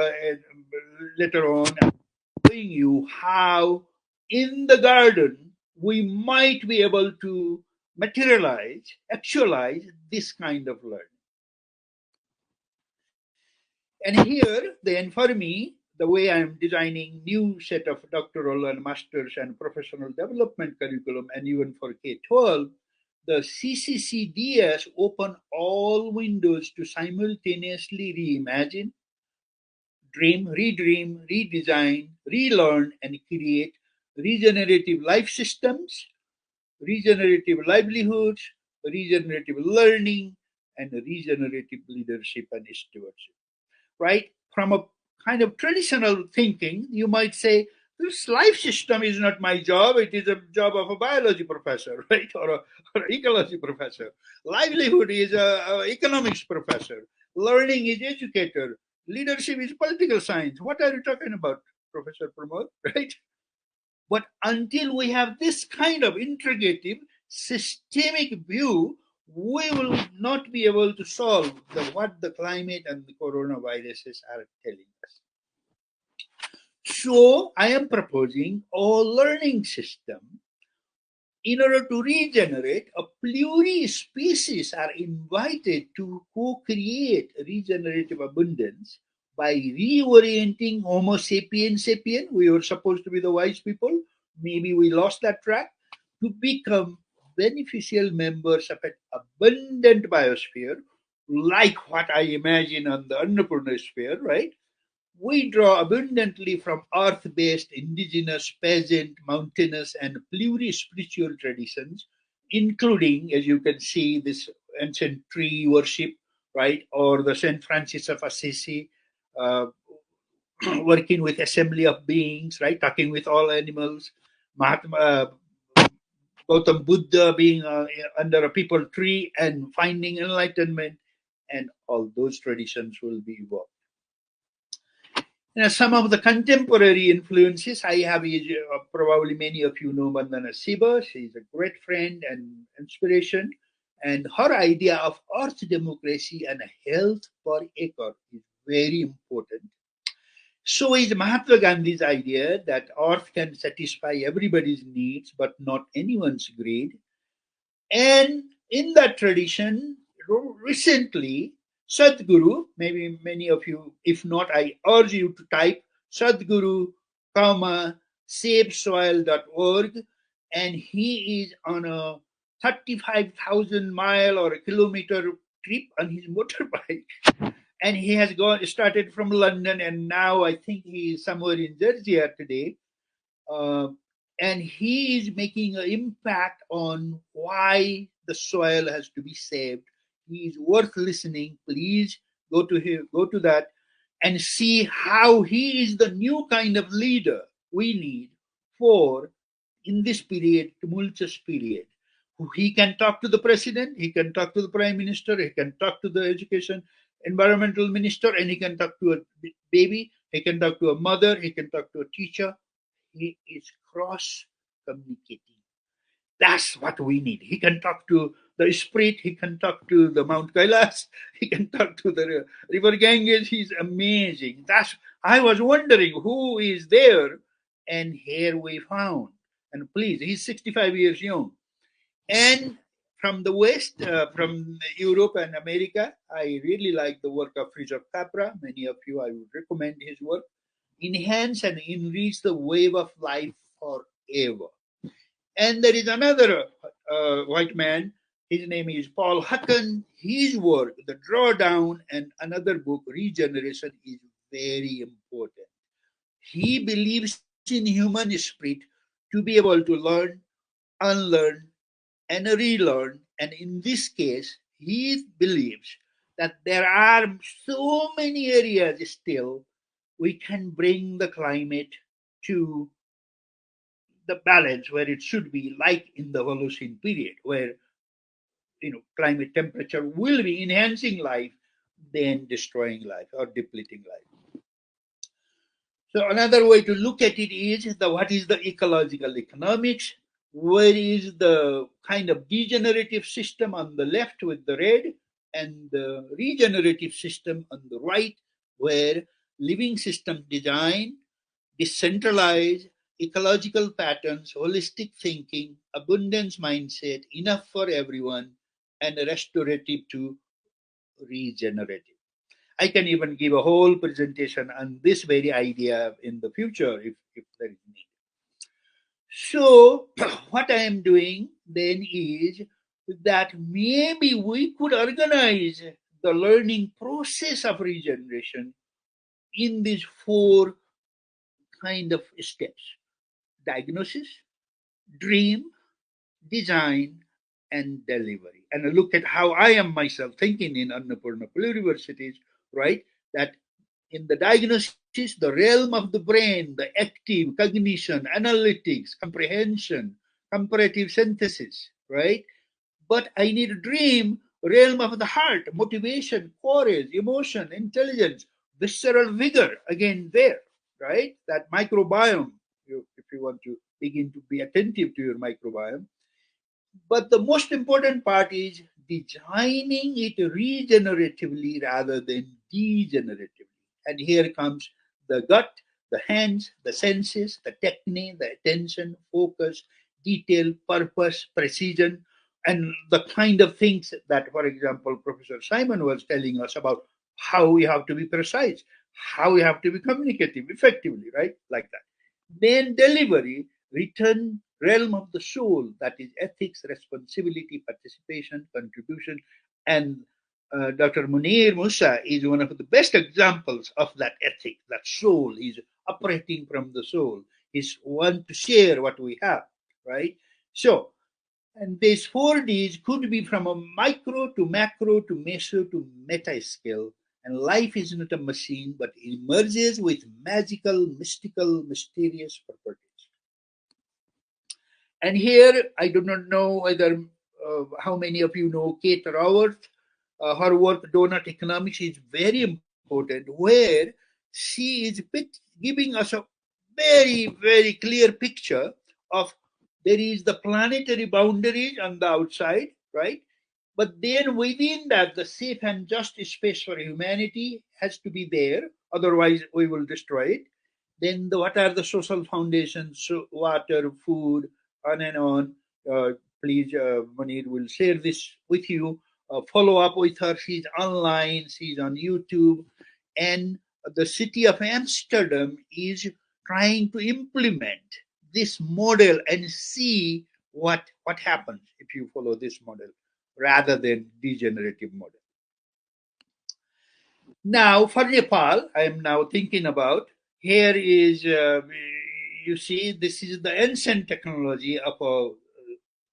later on I'm showing you how in the garden we might be able to materialize, actualize this kind of learning. And here, then for me, the way I'm designing new set of doctoral and master's and professional development curriculum, and even for K-12, the CCCDS open all windows to simultaneously reimagine, dream, redesign, relearn, and create regenerative life systems, regenerative livelihoods, regenerative learning, and regenerative leadership and stewardship. Right? From a kind of traditional thinking, you might say, this life system is not my job, it is a job of a biology professor, right? Or an ecology professor. Livelihood is an economics professor. Learning is educator. Leadership is political science. What are you talking about, Professor Pramod, right? But until we have this kind of integrative, systemic view, we will not be able to solve what the climate and the coronaviruses are telling us. So I am proposing a learning system. In order to regenerate, a pluri-species are invited to co-create regenerative abundance by reorienting Homo sapiens sapien. We were supposed to be the wise people. Maybe we lost that track, to become beneficial members of an abundant biosphere, like what I imagine on the Annapurna sphere, right? We draw abundantly from earth-based, indigenous, peasant, mountainous, and pluri-spiritual traditions, including, as you can see, this ancient tree worship, right, or the Saint Francis of Assisi, uh, working with assembly of beings, right, talking with all animals, Mahatma, Gautam Buddha being under a people tree and finding enlightenment, and all those traditions will be evolved. Some of the contemporary influences I have is probably many of you know Vandana Siba. She's a great friend and inspiration. And her idea of earth democracy and health per acre is very important. So is Mahatma Gandhi's idea that earth can satisfy everybody's needs but not anyone's greed. And in that tradition, recently, Sadhguru, maybe many of you, if not, I urge you to type Sadhguru, savesoil.org, and he is on a 35,000 mile or a kilometer trip on his motorbike, and he has started from London, and now I think he is somewhere in Georgia today. Uh, and he is making an impact on why the soil has to be saved. He is worth listening. Please go to him, go to that, and see how he is the new kind of leader we need for in this period, tumultuous period. He can talk to the president, he can talk to the prime minister, he can talk to the education environmental minister, and he can talk to a baby, he can talk to a mother, he can talk to a teacher. He is cross communicating. That's what we need. He can talk to the spirit, he can talk to the Mount Kailas, he can talk to the river Ganges. He's amazing. That's I was wondering who is there, and here we found. And please, he's 65 years young. And from the West, from Europe and America, I really like the work of Fritjof Capra. Many of you, I would recommend his work. Enhance and enrich the wave of life forever. And there is another white man. His name is Paul Hucken. His work, The Drawdown, and another book, Regeneration, is very important. He believes in human spirit to be able to learn, unlearn, and relearn. And in this case, he believes that there are so many areas still we can bring the climate to the balance where it should be, like in the Holocene period, where climate temperature will be enhancing life than destroying life or depleting life. So another way to look at it is what is the ecological economics? Where is the kind of degenerative system on the left with the red, and the regenerative system on the right, where living system design, decentralized ecological patterns, holistic thinking, abundance mindset, enough for everyone, and restorative to regenerative. I can even give a whole presentation on this very idea in the future if there is need. So, what I am doing then is that maybe we could organize the learning process of regeneration in these four kind of steps: diagnosis, dream, design, and delivery. And I look at how I am myself thinking in Annapurna Universities, right? That in the diagnosis, the realm of the brain, the active cognition, analytics, comprehension, comparative synthesis, right? But I need a dream, realm of the heart, motivation, courage, emotion, intelligence, visceral vigor, again there, right? That microbiome, if you want to begin to be attentive to your microbiome. But the most important part is designing it regeneratively rather than degeneratively. And here comes the gut, the hands, the senses, the technique, the attention, focus, detail, purpose, precision, and the kind of things that, for example, Professor Simon was telling us about how we have to be precise, how we have to be communicative effectively, right? Like that. Then delivery, return realm of the soul, that is ethics, responsibility, participation, contribution. And Dr. Munir Musa is one of the best examples of that ethic, that soul is operating from the soul, is want to share what we have, right? So, and these 4Ds could be from a micro to macro to meso to meta scale. And life is not a machine, but emerges with magical, mystical, mysterious properties. And here, I do not know whether how many of you know Kate Raworth. Her work, Donut Economics, is very important, where she is giving us a very, very clear picture of there is the planetary boundaries on the outside, right? But then within that, the safe and just space for humanity has to be there. Otherwise, we will destroy it. Then what are the social foundations? So water, food, on and on. Please, Munir will share this with you. Follow up with her. She's online. She's on YouTube. And the city of Amsterdam is trying to implement this model and see what happens if you follow this model rather than degenerative model. Now, for Nepal, I am now thinking about, here is, you see, this is the ancient technology of a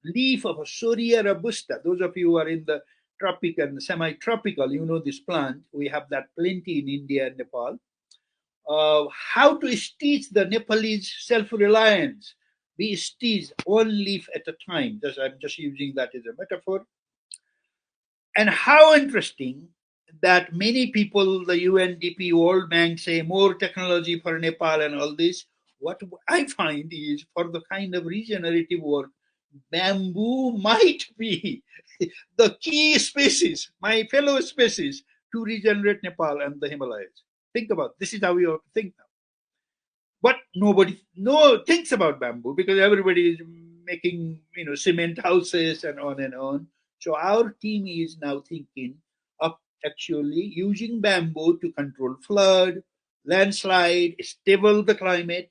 leaf of a Soria robusta. Those of you who are in the tropic and semi-tropical, you know this plant. We have that plenty in India and Nepal. How to stitch the Nepalese self-reliance. Be stitched one leaf at a time. I'm just using that as a metaphor. And how interesting that many people, the UNDP, World Bank say more technology for Nepal and all this. What I find is for the kind of regenerative work, bamboo might be the key species, my fellow species, to regenerate Nepal and the Himalayas. Think about this is how we have to think now. But nobody thinks about bamboo because everybody is making cement houses and on and on. So our team is now thinking of actually using bamboo to control flood, landslide, stable the climate.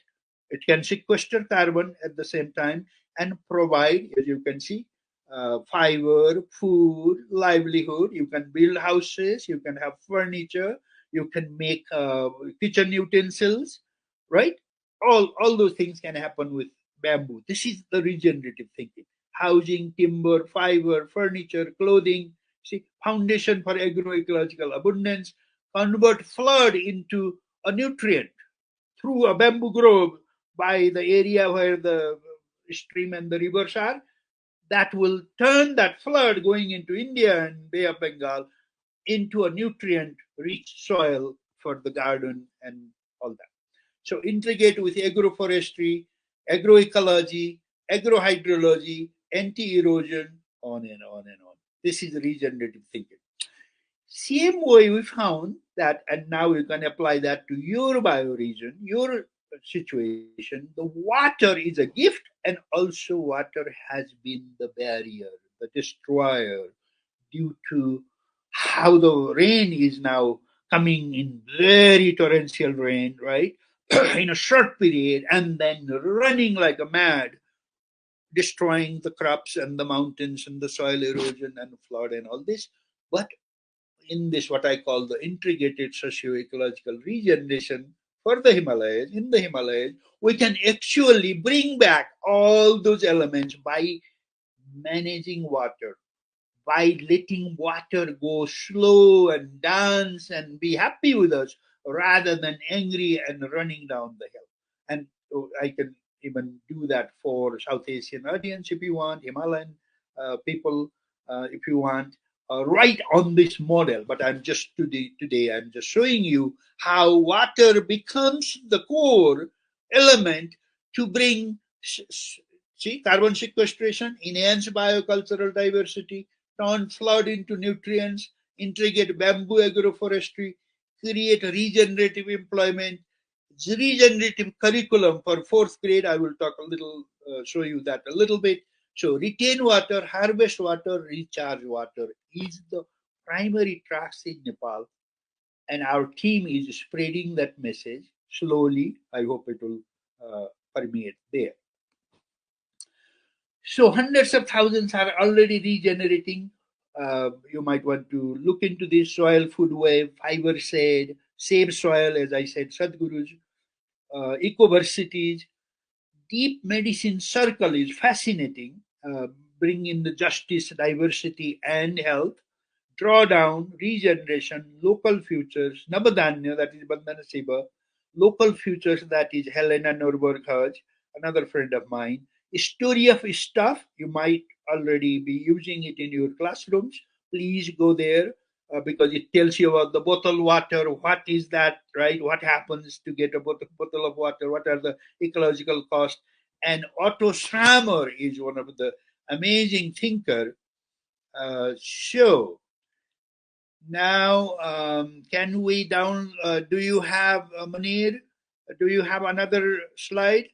It can sequester carbon at the same time and provide, as you can see, fiber, food, livelihood. You can build houses, you can have furniture, you can make kitchen utensils, right? All those things can happen with bamboo. This is the regenerative thinking. Housing, timber, fiber, furniture, clothing. See, foundation for agroecological abundance. Convert flood into a nutrient through a bamboo grove by the area where the stream and the rivers are. That will turn that flood going into India and Bay of Bengal into a nutrient rich soil for the garden and all that. So integrate with agroforestry, agroecology, agrohydrology, anti-erosion, on and on and on. This is regenerative thinking. Same way we found that, and now you can apply that to your bioregion, your situation. The water is a gift, and also water has been the barrier, the destroyer, due to how the rain is now coming in very torrential rain, right? In a short period, and then running like a mad, destroying the crops and the mountains and the soil erosion and flood and all this. But in this, what I call the integrated socio-ecological regeneration for the Himalayas, in the Himalayas, we can actually bring back all those elements by managing water, by letting water go slow and dance and be happy with us rather than angry and running down the hill. And I can even do that for South Asian audience if you want, Himalayan people if you want, right on this model. But I'm just today I'm just showing you how water becomes the core element to bring see carbon sequestration, enhance biocultural diversity, turn flood into nutrients, integrate bamboo agroforestry, create regenerative employment, regenerative curriculum for fourth grade. I will talk a little, show you that a little bit. So retain water, harvest water, recharge water is the primary task in Nepal, and our team is spreading that message slowly. I hope it will permeate there. So hundreds of thousands are already regenerating. You might want to look into this soil food wave, fiber shade, save soil, as I said, Sadhguru's, ecoversities, deep medicine circle is fascinating. Bring in the justice, diversity, and health. Drawdown, regeneration, local futures, Nabadanya, that is Bandhana Siva, local futures, that is Helena Norberg Hodge, another friend of mine. Story of stuff, you might already be using it in your classrooms. Please go there because it tells you about the bottled water. What is that, right? What happens to get a bottle of water? What are the ecological costs? And Otto Schramer is one of the amazing thinker. So now, can we down? Do you have Manir? Do you have another slide?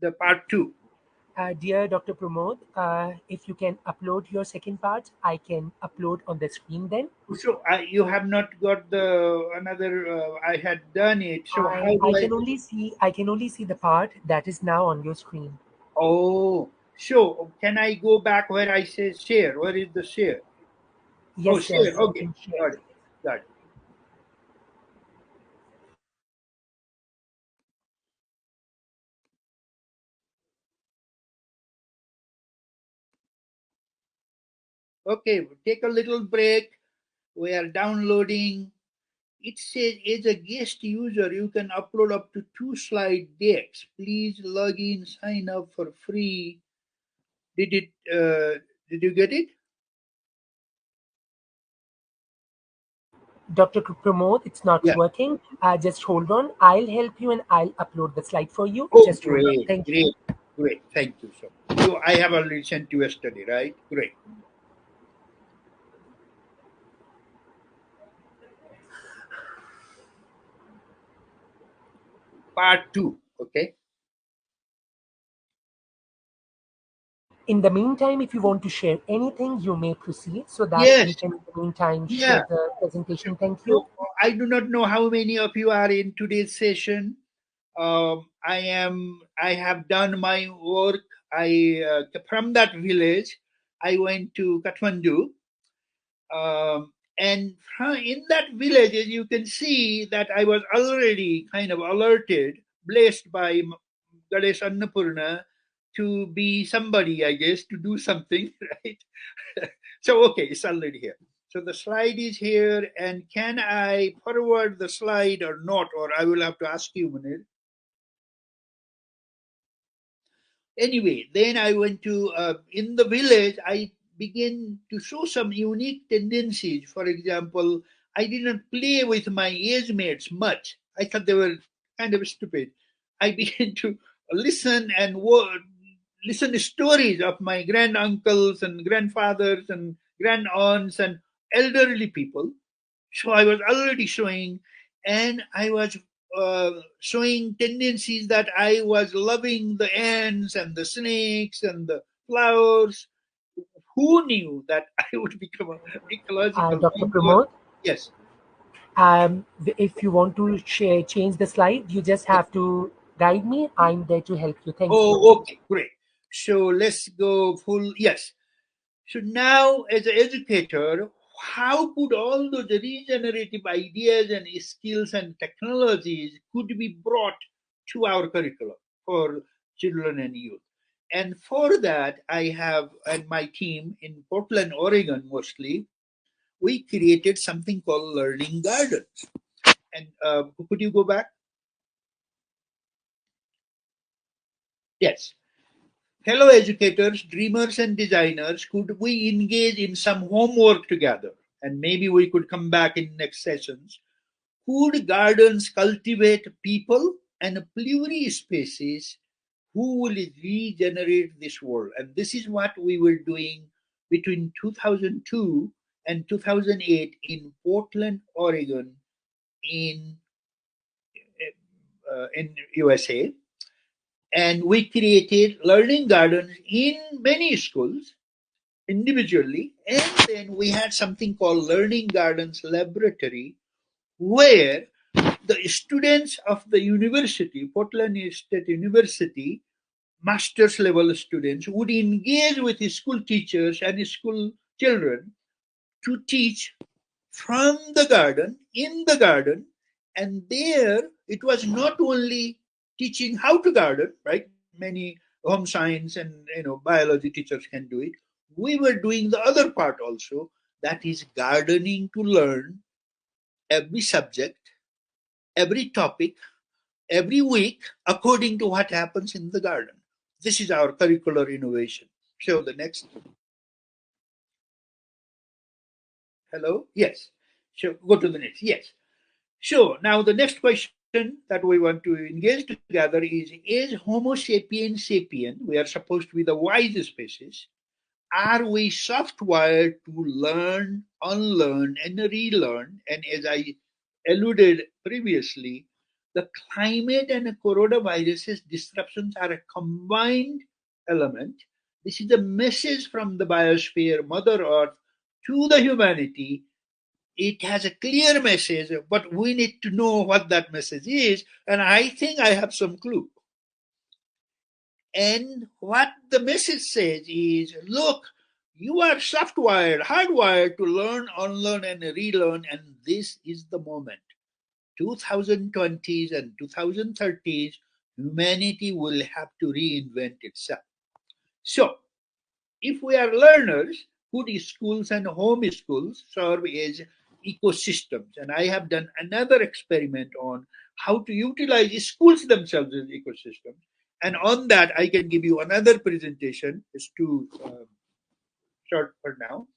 The part two. Dear Dr. Pramod, if you can upload your second part, I can upload on the screen then. So you have not got the another. I had done it. So how do I can only see the part that is now on your screen. Oh, So can I go back where I say share? Where is the share? Oh, Yes, share. yes, you Okay, can share. got it. Got it. Okay, take a little break. We are downloading. It says, as a guest user, you can upload up to 2 slide decks. Please log in, sign up for free. Did it? Did you get it? Dr. Pramod, it's not Yeah. working. Just hold on. I'll help you and I'll upload the slide for you. Oh, Just hold on. great, Thank you. great, great. Thank you so much. So I have already sent you yesterday, right? Great. Part 2. Okay. In the meantime, if you want to share anything, you may proceed so that we Yes. can, in the meantime, Yeah. share the presentation. Thank So you. I do not know how many of you are in today's session. I am. I have done my work. I from that village, I went to Kathmandu, and in that village, as you can see, that I was already kind of alerted, blessed by Ganesh Annapurna to be somebody, I guess, to do something, right? So, okay, it's already here. So the slide is here, and can I forward the slide or not, or I will have to ask you, Munir? Anyway, then I went to, in the village, I began to show some unique tendencies. For example, I didn't play with my age mates much. I thought they were kind of stupid. I began to listen and listen to stories of my granduncles and grandfathers and grandaunts and elderly people. So I was already showing, and I was showing tendencies that I was loving the ants and the snakes and the flowers. Who knew that I would become an ecological Dr. mentor? Pramod, Yes. if you want to change the slide, you just Yes. have to guide me. I'm there to help you. Thank you. Oh, okay, great. So let's go full. Yes. So now, as an educator, how could all those regenerative ideas and skills and technologies could be brought to our curriculum for children and youth? And for that, I have, and my team in Portland, Oregon, mostly, we created something called Learning Gardens. And could you go back? Yes. Fellow educators, dreamers, and designers, could we engage in some homework together? And maybe we could come back in next sessions. Could gardens cultivate people and pluri-species who will regenerate this world? And this is what we were doing between 2002 and 2008 in Portland, Oregon, in USA. And we created learning gardens in many schools individually, and then we had something called Learning Gardens Laboratory, where the students of the university, Portland State University, master's level students, would engage with the school teachers and school children to teach from the garden, in the garden, and there it was not only teaching how to garden, right? Many home science and biology teachers can do it. We were doing the other part also, that is gardening to learn every subject, every topic, every week according to what happens in the garden. This is our curricular innovation. So the next, hello, yes. So go to the next, yes. Sure. Now, the next question that we want to engage together is Homo sapiens sapien, we are supposed to be the wise species, are we soft wired to learn, unlearn, and relearn? And as I alluded previously, the climate and coronavirus disruptions are a combined element. This is a message from the biosphere, Mother Earth, to the humanity. It has a clear message, but we need to know what that message is. And I think I have some clue. And what the message says is, look, you are softwired, hardwired to learn, unlearn, and relearn, and this is the moment. 2020s and 2030s, humanity will have to reinvent itself. So, if we are learners, good schools and home schools serve as ecosystems. And I have done another experiment on how to utilize schools themselves as ecosystems. And on that, I can give you another presentation. It's too short for now,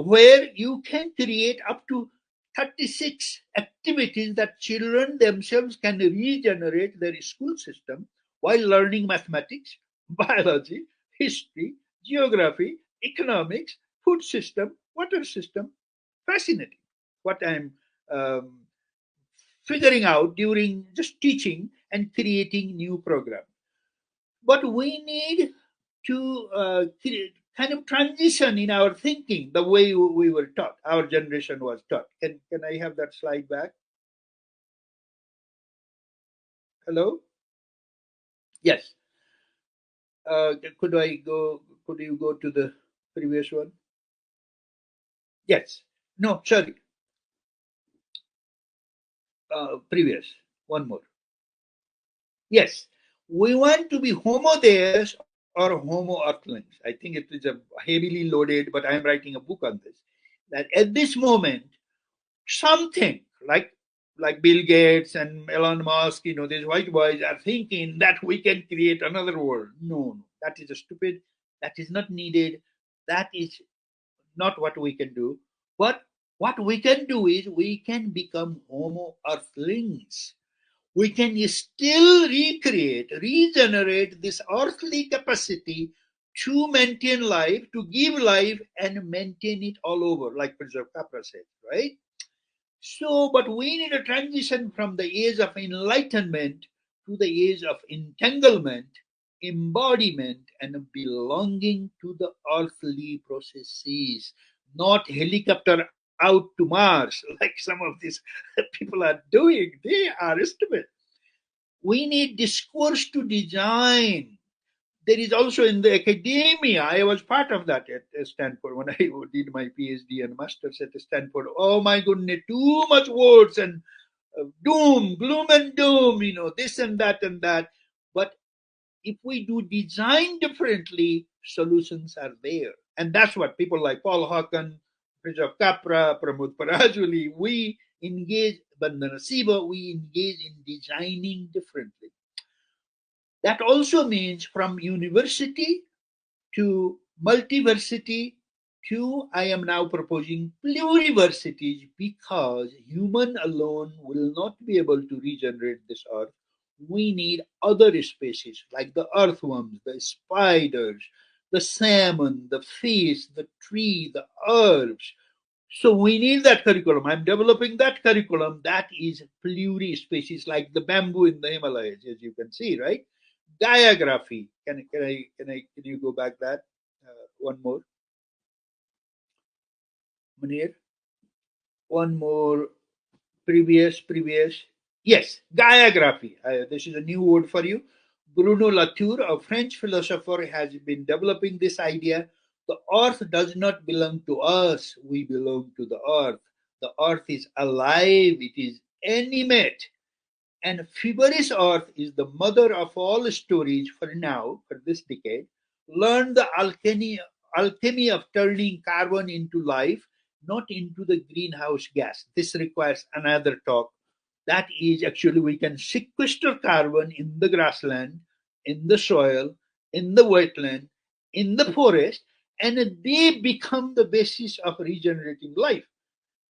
where you can create up to 36 activities that children themselves can regenerate their school system while learning mathematics, biology, history, geography, economics, food system, water system. Fascinating. What I'm um, figuring out during just teaching and creating new programs. But we need to kind of transition in our thinking the way we were taught, our generation was taught. Can I have that slide back? Hello? Yes. Could I go? Could you go to the previous one? Yes. No, sorry. Previous. One more. Yes. We want to be Homo Deus or Homo Earthlings. I think it is a heavily loaded, but I am writing a book on this. That at this moment, something like Bill Gates and Elon Musk, these white boys are thinking that we can create another world. No, that is stupid. That is not needed. That is not what we can do. But what we can do is we can become Homo Earthlings. We can still recreate, regenerate this earthly capacity to maintain life, to give life and maintain it all over, like Preserve Capra said, right? So, but we need a transition from the age of enlightenment to the age of entanglement, embodiment, and belonging to the earthly processes, not helicopter out to Mars like some of these people are doing. They are stupid. We need discourse to design. There is also in the academia, I was part of that at Stanford when I did my PhD and master's at Stanford. Oh my goodness, too much words and doom, gloom and doom, this and that and that. But if we do design differently, solutions are there. And that's what people like Paul Hawken, Preserve Capra, Pramod Parajuli, we engage, Bandana Siva, we engage in designing differently. That also means from university to multiversity to I am now proposing pluriversities because human alone will not be able to regenerate this earth. We need other species like the earthworms, the spiders, the salmon, the fish, the tree, the herbs. So we need that curriculum. I'm developing that curriculum that is pluri-species like the bamboo in the Himalayas, as you can see, right? Diagraphy. Can you go back that one more, Munir? One more. Previous. Yes, diagraphy. This is a new word for you. Bruno Latour, a French philosopher, has been developing this idea. The earth does not belong to us. We belong to the earth. The earth is alive. It is animate. And fibrous earth is the mother of all stories for now, for this decade. Learn the alchemy of turning carbon into life, not into the greenhouse gas. This requires another talk. That is actually we can sequester carbon in the grassland, in the soil, in the wetland, in the forest, and they become the basis of regenerating life.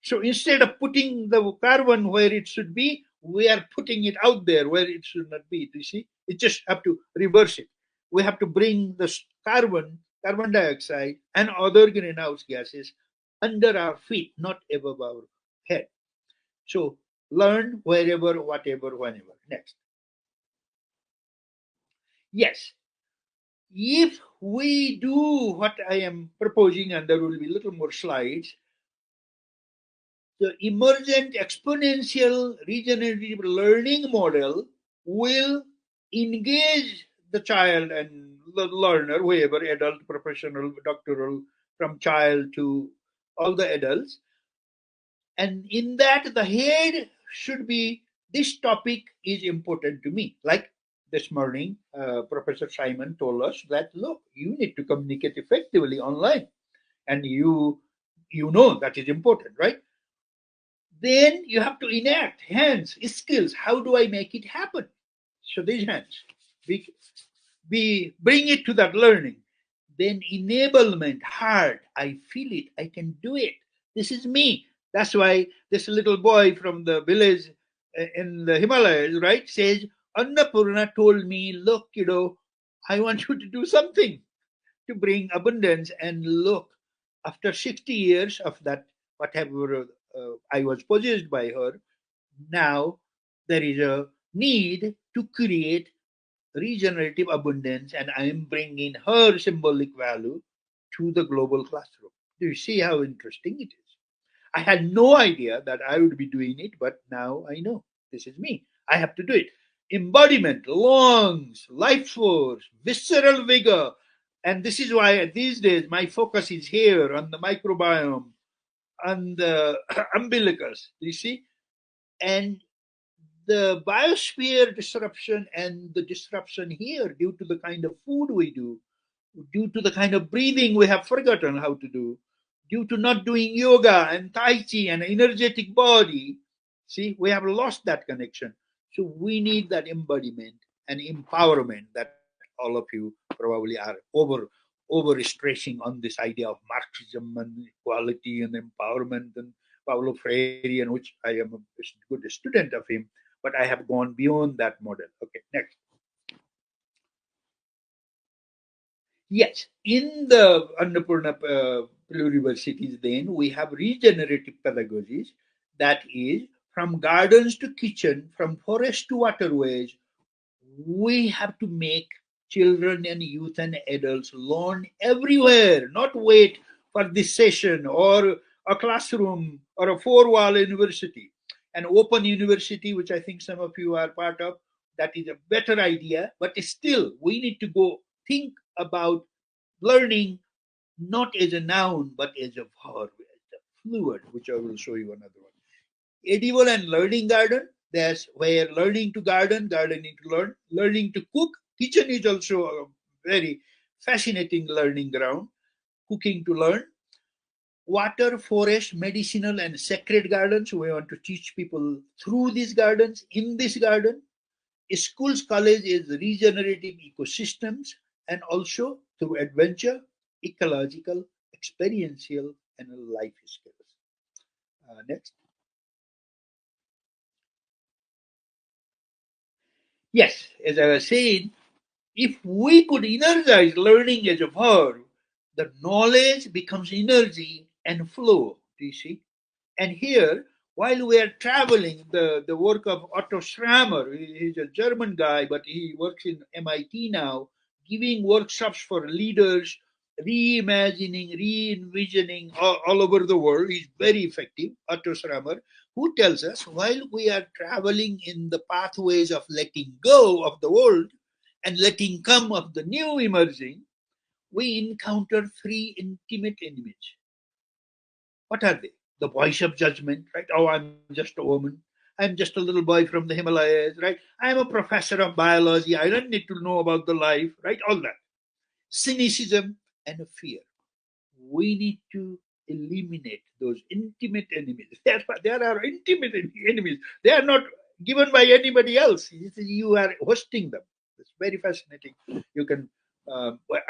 So instead of putting the carbon where it should be, we are putting it out there where it should not be. You see, it just have to reverse it. We have to bring the carbon dioxide, and other greenhouse gases under our feet, not above our head. So learn wherever, whatever, whenever. Next. Yes. If we do what I am proposing, and there will be a little more slides, the emergent exponential regenerative learning model will engage the child and the learner, whoever, adult, professional, doctoral, from child to all the adults. And in that, the head should be, this topic is important to me. Like this morning, Professor Simon told us that, look, you need to communicate effectively online. And you know that is important, right? Then you have to enact hands, skills. How do I make it happen? So these hands, we bring it to that learning. Then enablement, hard. I feel it. I can do it. This is me. That's why this little boy from the village in the Himalayas, right, says, Annapurna told me, look, I want you to do something to bring abundance. And look, after 60 years of that, whatever I was possessed by her, now there is a need to create regenerative abundance, and I am bringing her symbolic value to the global classroom. Do you see how interesting it is? I had no idea that I would be doing it, but now I know this is me. I have to do it. Embodiment, lungs, life force, visceral vigor. And this is why these days my focus is here on the microbiome, on the umbilicus, you see? And the biosphere disruption and the disruption here due to the kind of food we do, due to the kind of breathing we have forgotten how to do, due to not doing yoga and Tai Chi and energetic body, see, we have lost that connection. So we need that embodiment and empowerment that all of you probably are over stressing on this idea of Marxism and equality and empowerment and Paulo Freire, and which I am a good student of him, but I have gone beyond that model. Okay, next. Yes, in the Annapurna pluriversities, then we have regenerative pedagogies, that is, from gardens to kitchen, from forest to waterways. We have to make children and youth and adults learn everywhere, not wait for this session or a classroom or a four-wall university. An open university, which I think some of you are part of, that is a better idea, but still we need to go think about learning not as a noun but as a verb, as a fluid, which I will show you another one. Edible and learning garden, that's where learning to garden, gardening to learn, learning to cook. Kitchen is also a very fascinating learning ground, cooking to learn. Water, forest, medicinal, and sacred gardens. We want to teach people through these gardens, in this garden. Schools, college is regenerative ecosystems, and also through adventure, ecological, experiential, and life skills. Next. Yes, as I was saying, if we could energize learning as a verb, the knowledge becomes energy and flow. Do you see? And here, while we are traveling, the work of Otto Schramer, he's a German guy, but he works in MIT now, giving workshops for leaders, reimagining, re-envisioning all over the world. He's very effective, Otto Schramer, who tells us while we are traveling in the pathways of letting go of the old and letting come of the new emerging, we encounter three intimate enemies. What are they? The voice of judgment, right? Oh, I'm just a woman. I'm just a little boy from the Himalayas, right? I'm a professor of biology. I don't need to know about the life, right? All that. Cynicism and fear. We need to eliminate those intimate enemies. There are intimate enemies. They are not given by anybody else. You are hosting them. It's very fascinating. You can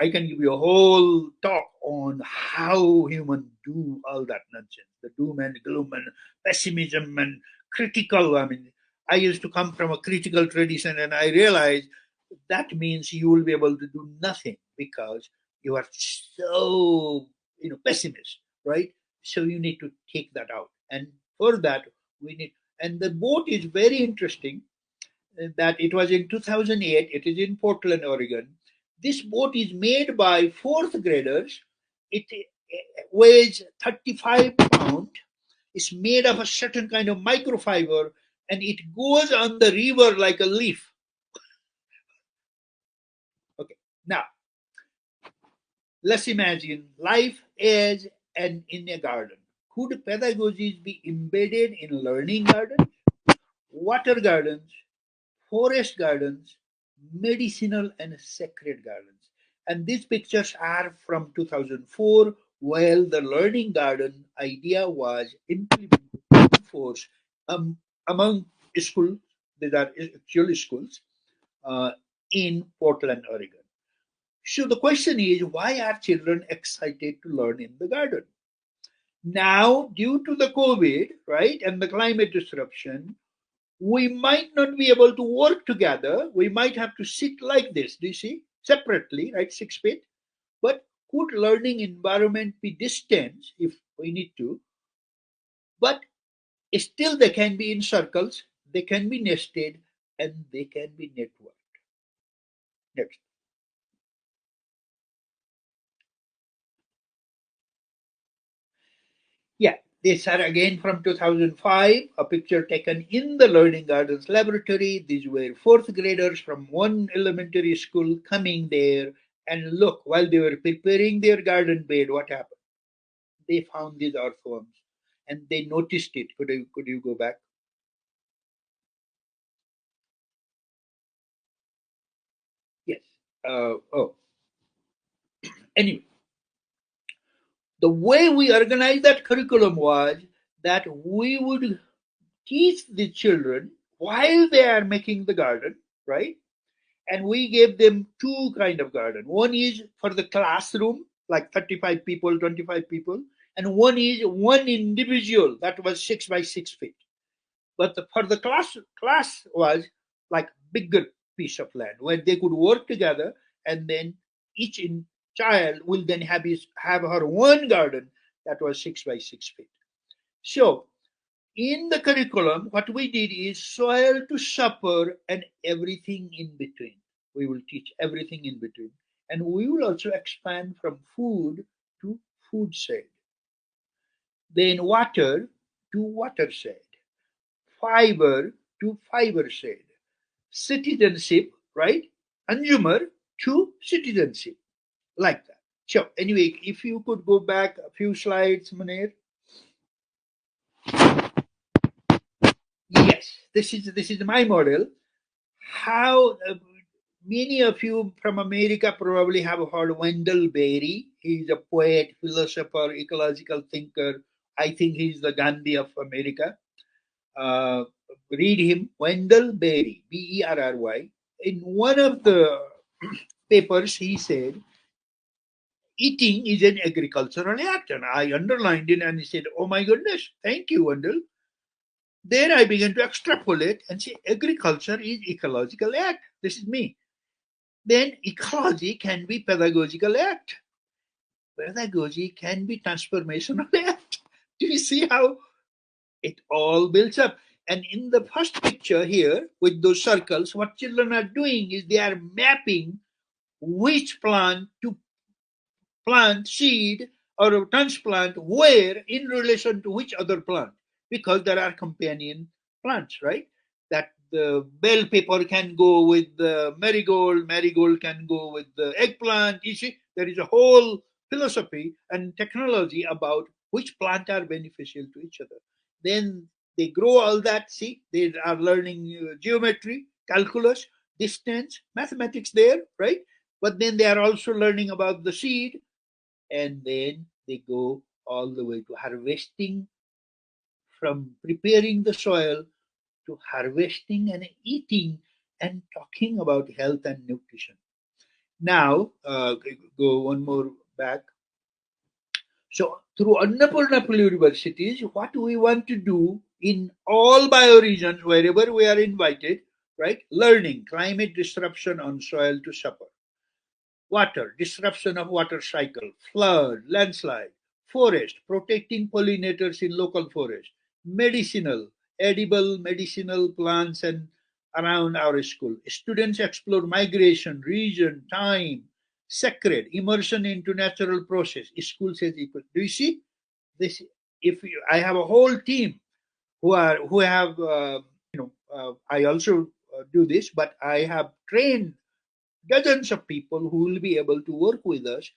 I can give you a whole talk on how humans do all that nonsense, the doom and gloom and pessimism and critical. I mean, I used to come from a critical tradition, and I realized that means you will be able to do nothing because you are so pessimist, right? So you need to take that out, and for that we need. And the boat is very interesting. That it was in 2008. It is in Portland, Oregon. This boat is made by fourth graders. It weighs 35 pounds. It's made of a certain kind of microfiber, and it goes on the river like a leaf. Now, let's imagine life as in a garden. Could pedagogies be embedded in learning gardens, water gardens, forest gardens, medicinal and sacred gardens? And these pictures are from 2004, while the learning garden idea was implemented in force among schools, these are actual schools, uh, in Portland, Oregon. So the question is, why are children excited to learn in the garden? Now, due to the COVID, right, and the climate disruption, we might not be able to work together. We might have to sit like this, do you see? Separately, right, 6 feet. But could learning environment be distant if we need to? But still they can be in circles, they can be nested, and they can be networked. Next. Yeah, these are again from 2005, a picture taken in the Learning Gardens laboratory. These were fourth graders from one elementary school coming there. And look, while they were preparing their garden bed, what happened? They found these earthworms and they noticed it. Could you go back? Yes. Oh, anyway, the way we organized that curriculum was that we would teach the children while they are making the garden, right? And we gave them two kind of garden. One is for the classroom, like 35 people, 25 people, and one is one individual that was 6 by 6 feet. But for the class was like bigger piece of land where they could work together, and then each child will then have her one garden that was 6 by 6 feet. So in the curriculum, what we did is soil to supper and everything in between. We will teach everything in between. And we will also expand from food to food shade. Then water to water shade. Fiber to fiber shade. Citizenship, right? Consumer to citizenship. Like that. So anyway, if you could go back a few slides, Manir. Yes, this is my model. How many of you from America probably have heard Wendell Berry. He's a poet, philosopher, ecological thinker. I think he's the Gandhi of America. Uh, Read him, Wendell Berry, Berry. In one of the papers, he said, eating is an agricultural act. And I underlined it and he said, oh my goodness, thank you, Wendell. Then I began to extrapolate and say agriculture is ecological act. This is me. Then ecology can be pedagogical act. Pedagogy can be transformational act. Do you see how it all builds up? And in the first picture here with those circles, what children are doing is they are mapping which plant to plant seed or transplant where in relation to which other plant, because there are companion plants, right? That the bell pepper can go with the marigold, marigold can go with the eggplant. You see, there is a whole philosophy and technology about which plant are beneficial to each other. Then they grow all that. See, they are learning geometry, calculus, distance, mathematics there, right? But then they are also learning about the seed, and then they go all the way to harvesting, from preparing the soil to harvesting and eating and talking about health and nutrition. Now, go one more back. So, through Annapurna universities, what we want to do in all bioregions, wherever we are invited, right? Learning climate disruption on soil to supper. Water, disruption of water cycle, flood, landslide, forest, protecting pollinators in local forest, medicinal, edible medicinal plants and around our school. Students explore migration, region, time, sacred, immersion into natural process. School says equal. Do you see this? If you, I have a whole team who have I also do this, but I have trained dozens of people who will be able to work with us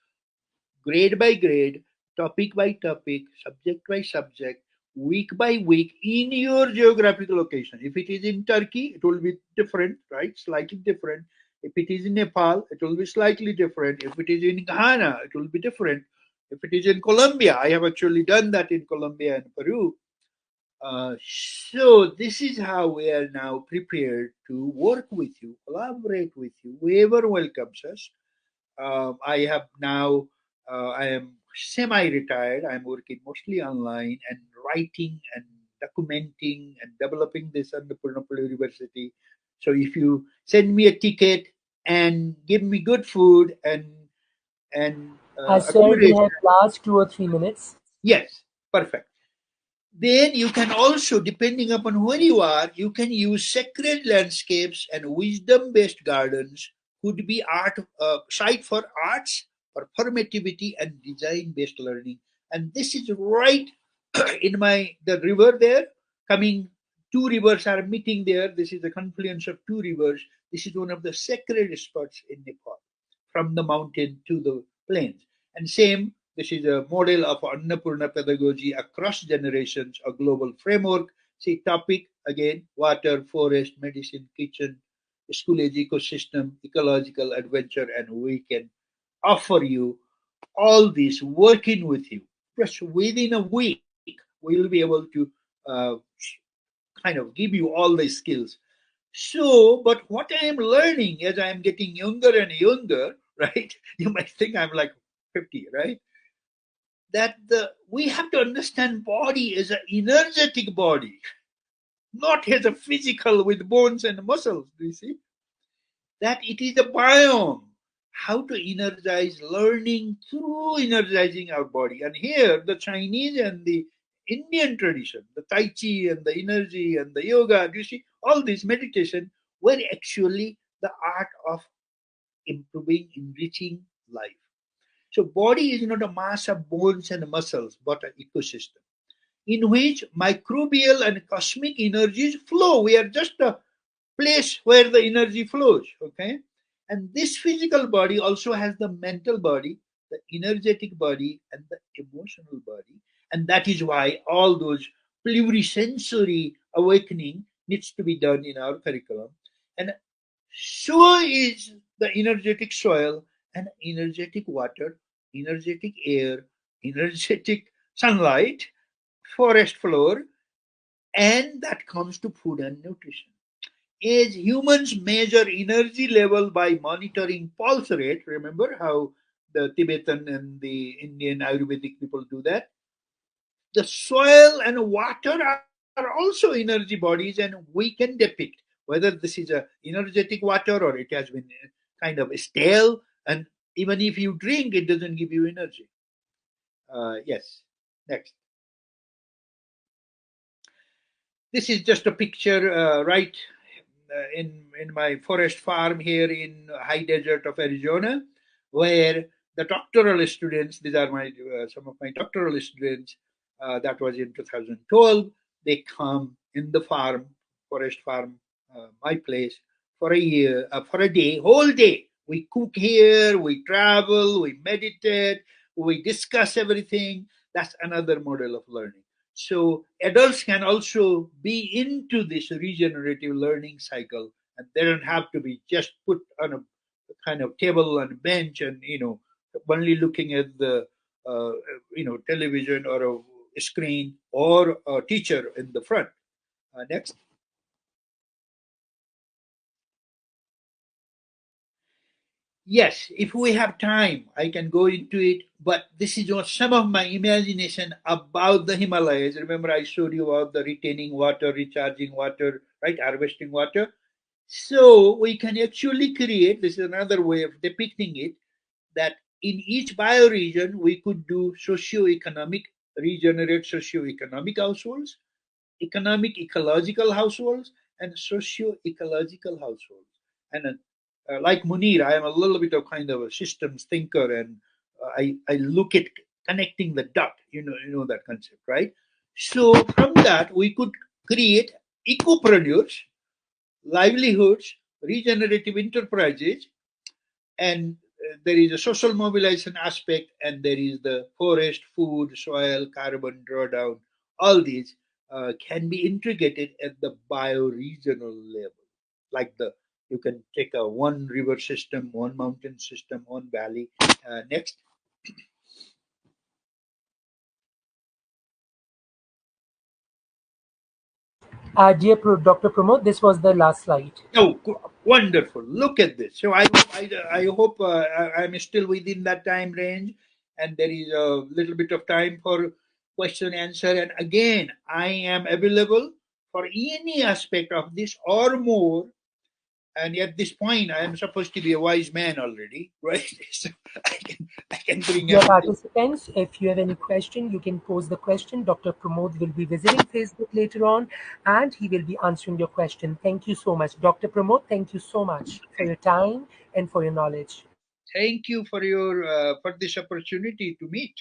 grade by grade, topic by topic, subject by subject, week by week in your geographical location. If it is in Turkey, it will be different, right? Slightly different. If it is in Nepal, it will be slightly different. If it is in Ghana, it will be different. If it is in Colombia, I have actually done that in Colombia and Peru. So this is how we are now prepared to work with you, collaborate with you, whoever welcomes us. I have now, I am semi-retired. I'm working mostly online and writing and documenting and developing this under Purnapur University. So if you send me a ticket and give me good food and Sir, we accommodation, have last 2 or 3 minutes. yes, perfect. Then you can also, depending upon where you are, you can use sacred landscapes and wisdom-based gardens. Could be art site for arts, performativity, and design-based learning. And this is right in the river there. Coming, two rivers are meeting there. This is the confluence of two rivers. This is one of the sacred spots in Nepal, from the mountain to the plains. And same, this is a model of Annapurna pedagogy across generations, a global framework. See, topic again: water, forest, medicine, kitchen, school age ecosystem, ecological adventure, and we can offer you all this working with you. Just within a week, we'll be able to uh, kind of give you all the skills. So, but what I am learning as I am getting younger and younger, right? You might think I'm like 50, right? That we have to understand body as an energetic body, not as a physical with bones and muscles. Do you see? That it is a biome. How to energize learning through energizing our body. And here, the Chinese and the Indian tradition, the Tai Chi and the energy and the yoga, do you see? All this meditation were actually the art of improving, enriching life. So, body is not a mass of bones and muscles, but an ecosystem in which microbial and cosmic energies flow. We are just a place where the energy flows, okay? And this physical body also has the mental body, the energetic body, and the emotional body. And that is why all those plurisensory awakening needs to be done in our curriculum. And so is the energetic soil and energetic water, energetic air, energetic sunlight, forest floor, and that comes to food and nutrition. As humans measure energy level by monitoring pulse rate, remember how the Tibetan and the Indian Ayurvedic people do that? The soil and water are also energy bodies, and we can depict whether this is a energetic water or it has been kind of stale, and even if you drink, it doesn't give you energy. Yes. Next. This is just a picture right in my forest farm here in high desert of Arizona, where the doctoral students, these are my some of my doctoral students, that was in 2012. They come in the farm, forest farm, my place, for a year, for a day, whole day. We cook here, we travel, we meditate, we discuss everything. That's another model of learning. So adults can also be into this regenerative learning cycle, and they don't have to be just put on a kind of table and bench and only looking at the uh, television or a screen or a teacher in the front. Next. Yes, if we have time, I can go into it. But this is just some of my imagination about the Himalayas. Remember, I showed you about the retaining water, recharging water, right? Harvesting water. So we can actually create, this is another way of depicting it, that in each bioregion we could do socio-economic, regenerate socio-economic households, economic ecological households, and socio-ecological households. And like Munir, I am a little bit of kind of a systems thinker, and I look at connecting the dot. You know that concept, right? So from that we could create ecopreneurs, livelihoods, regenerative enterprises, And there is a social mobilization aspect, and there is the forest, food, soil, carbon drawdown. All these can be integrated at the bioregional level. Like you can take a one river system, one mountain system, one valley. Next. Dr. Pramod, this was the last slide. Oh, wonderful! Look at this. So I hope I'm still within that time range, and there is a little bit of time for question answer. And again, I am available for any aspect of this or more. And at this point, I am supposed to be a wise man already, right? So I can bring Dear everything. participants, if you have any question, you can pose the question. Dr. Pramod will be visiting Facebook later on, and he will be answering your question. Thank you so much. Dr. Pramod, thank you so much for your time and for your knowledge. Thank you for your for this opportunity to meet.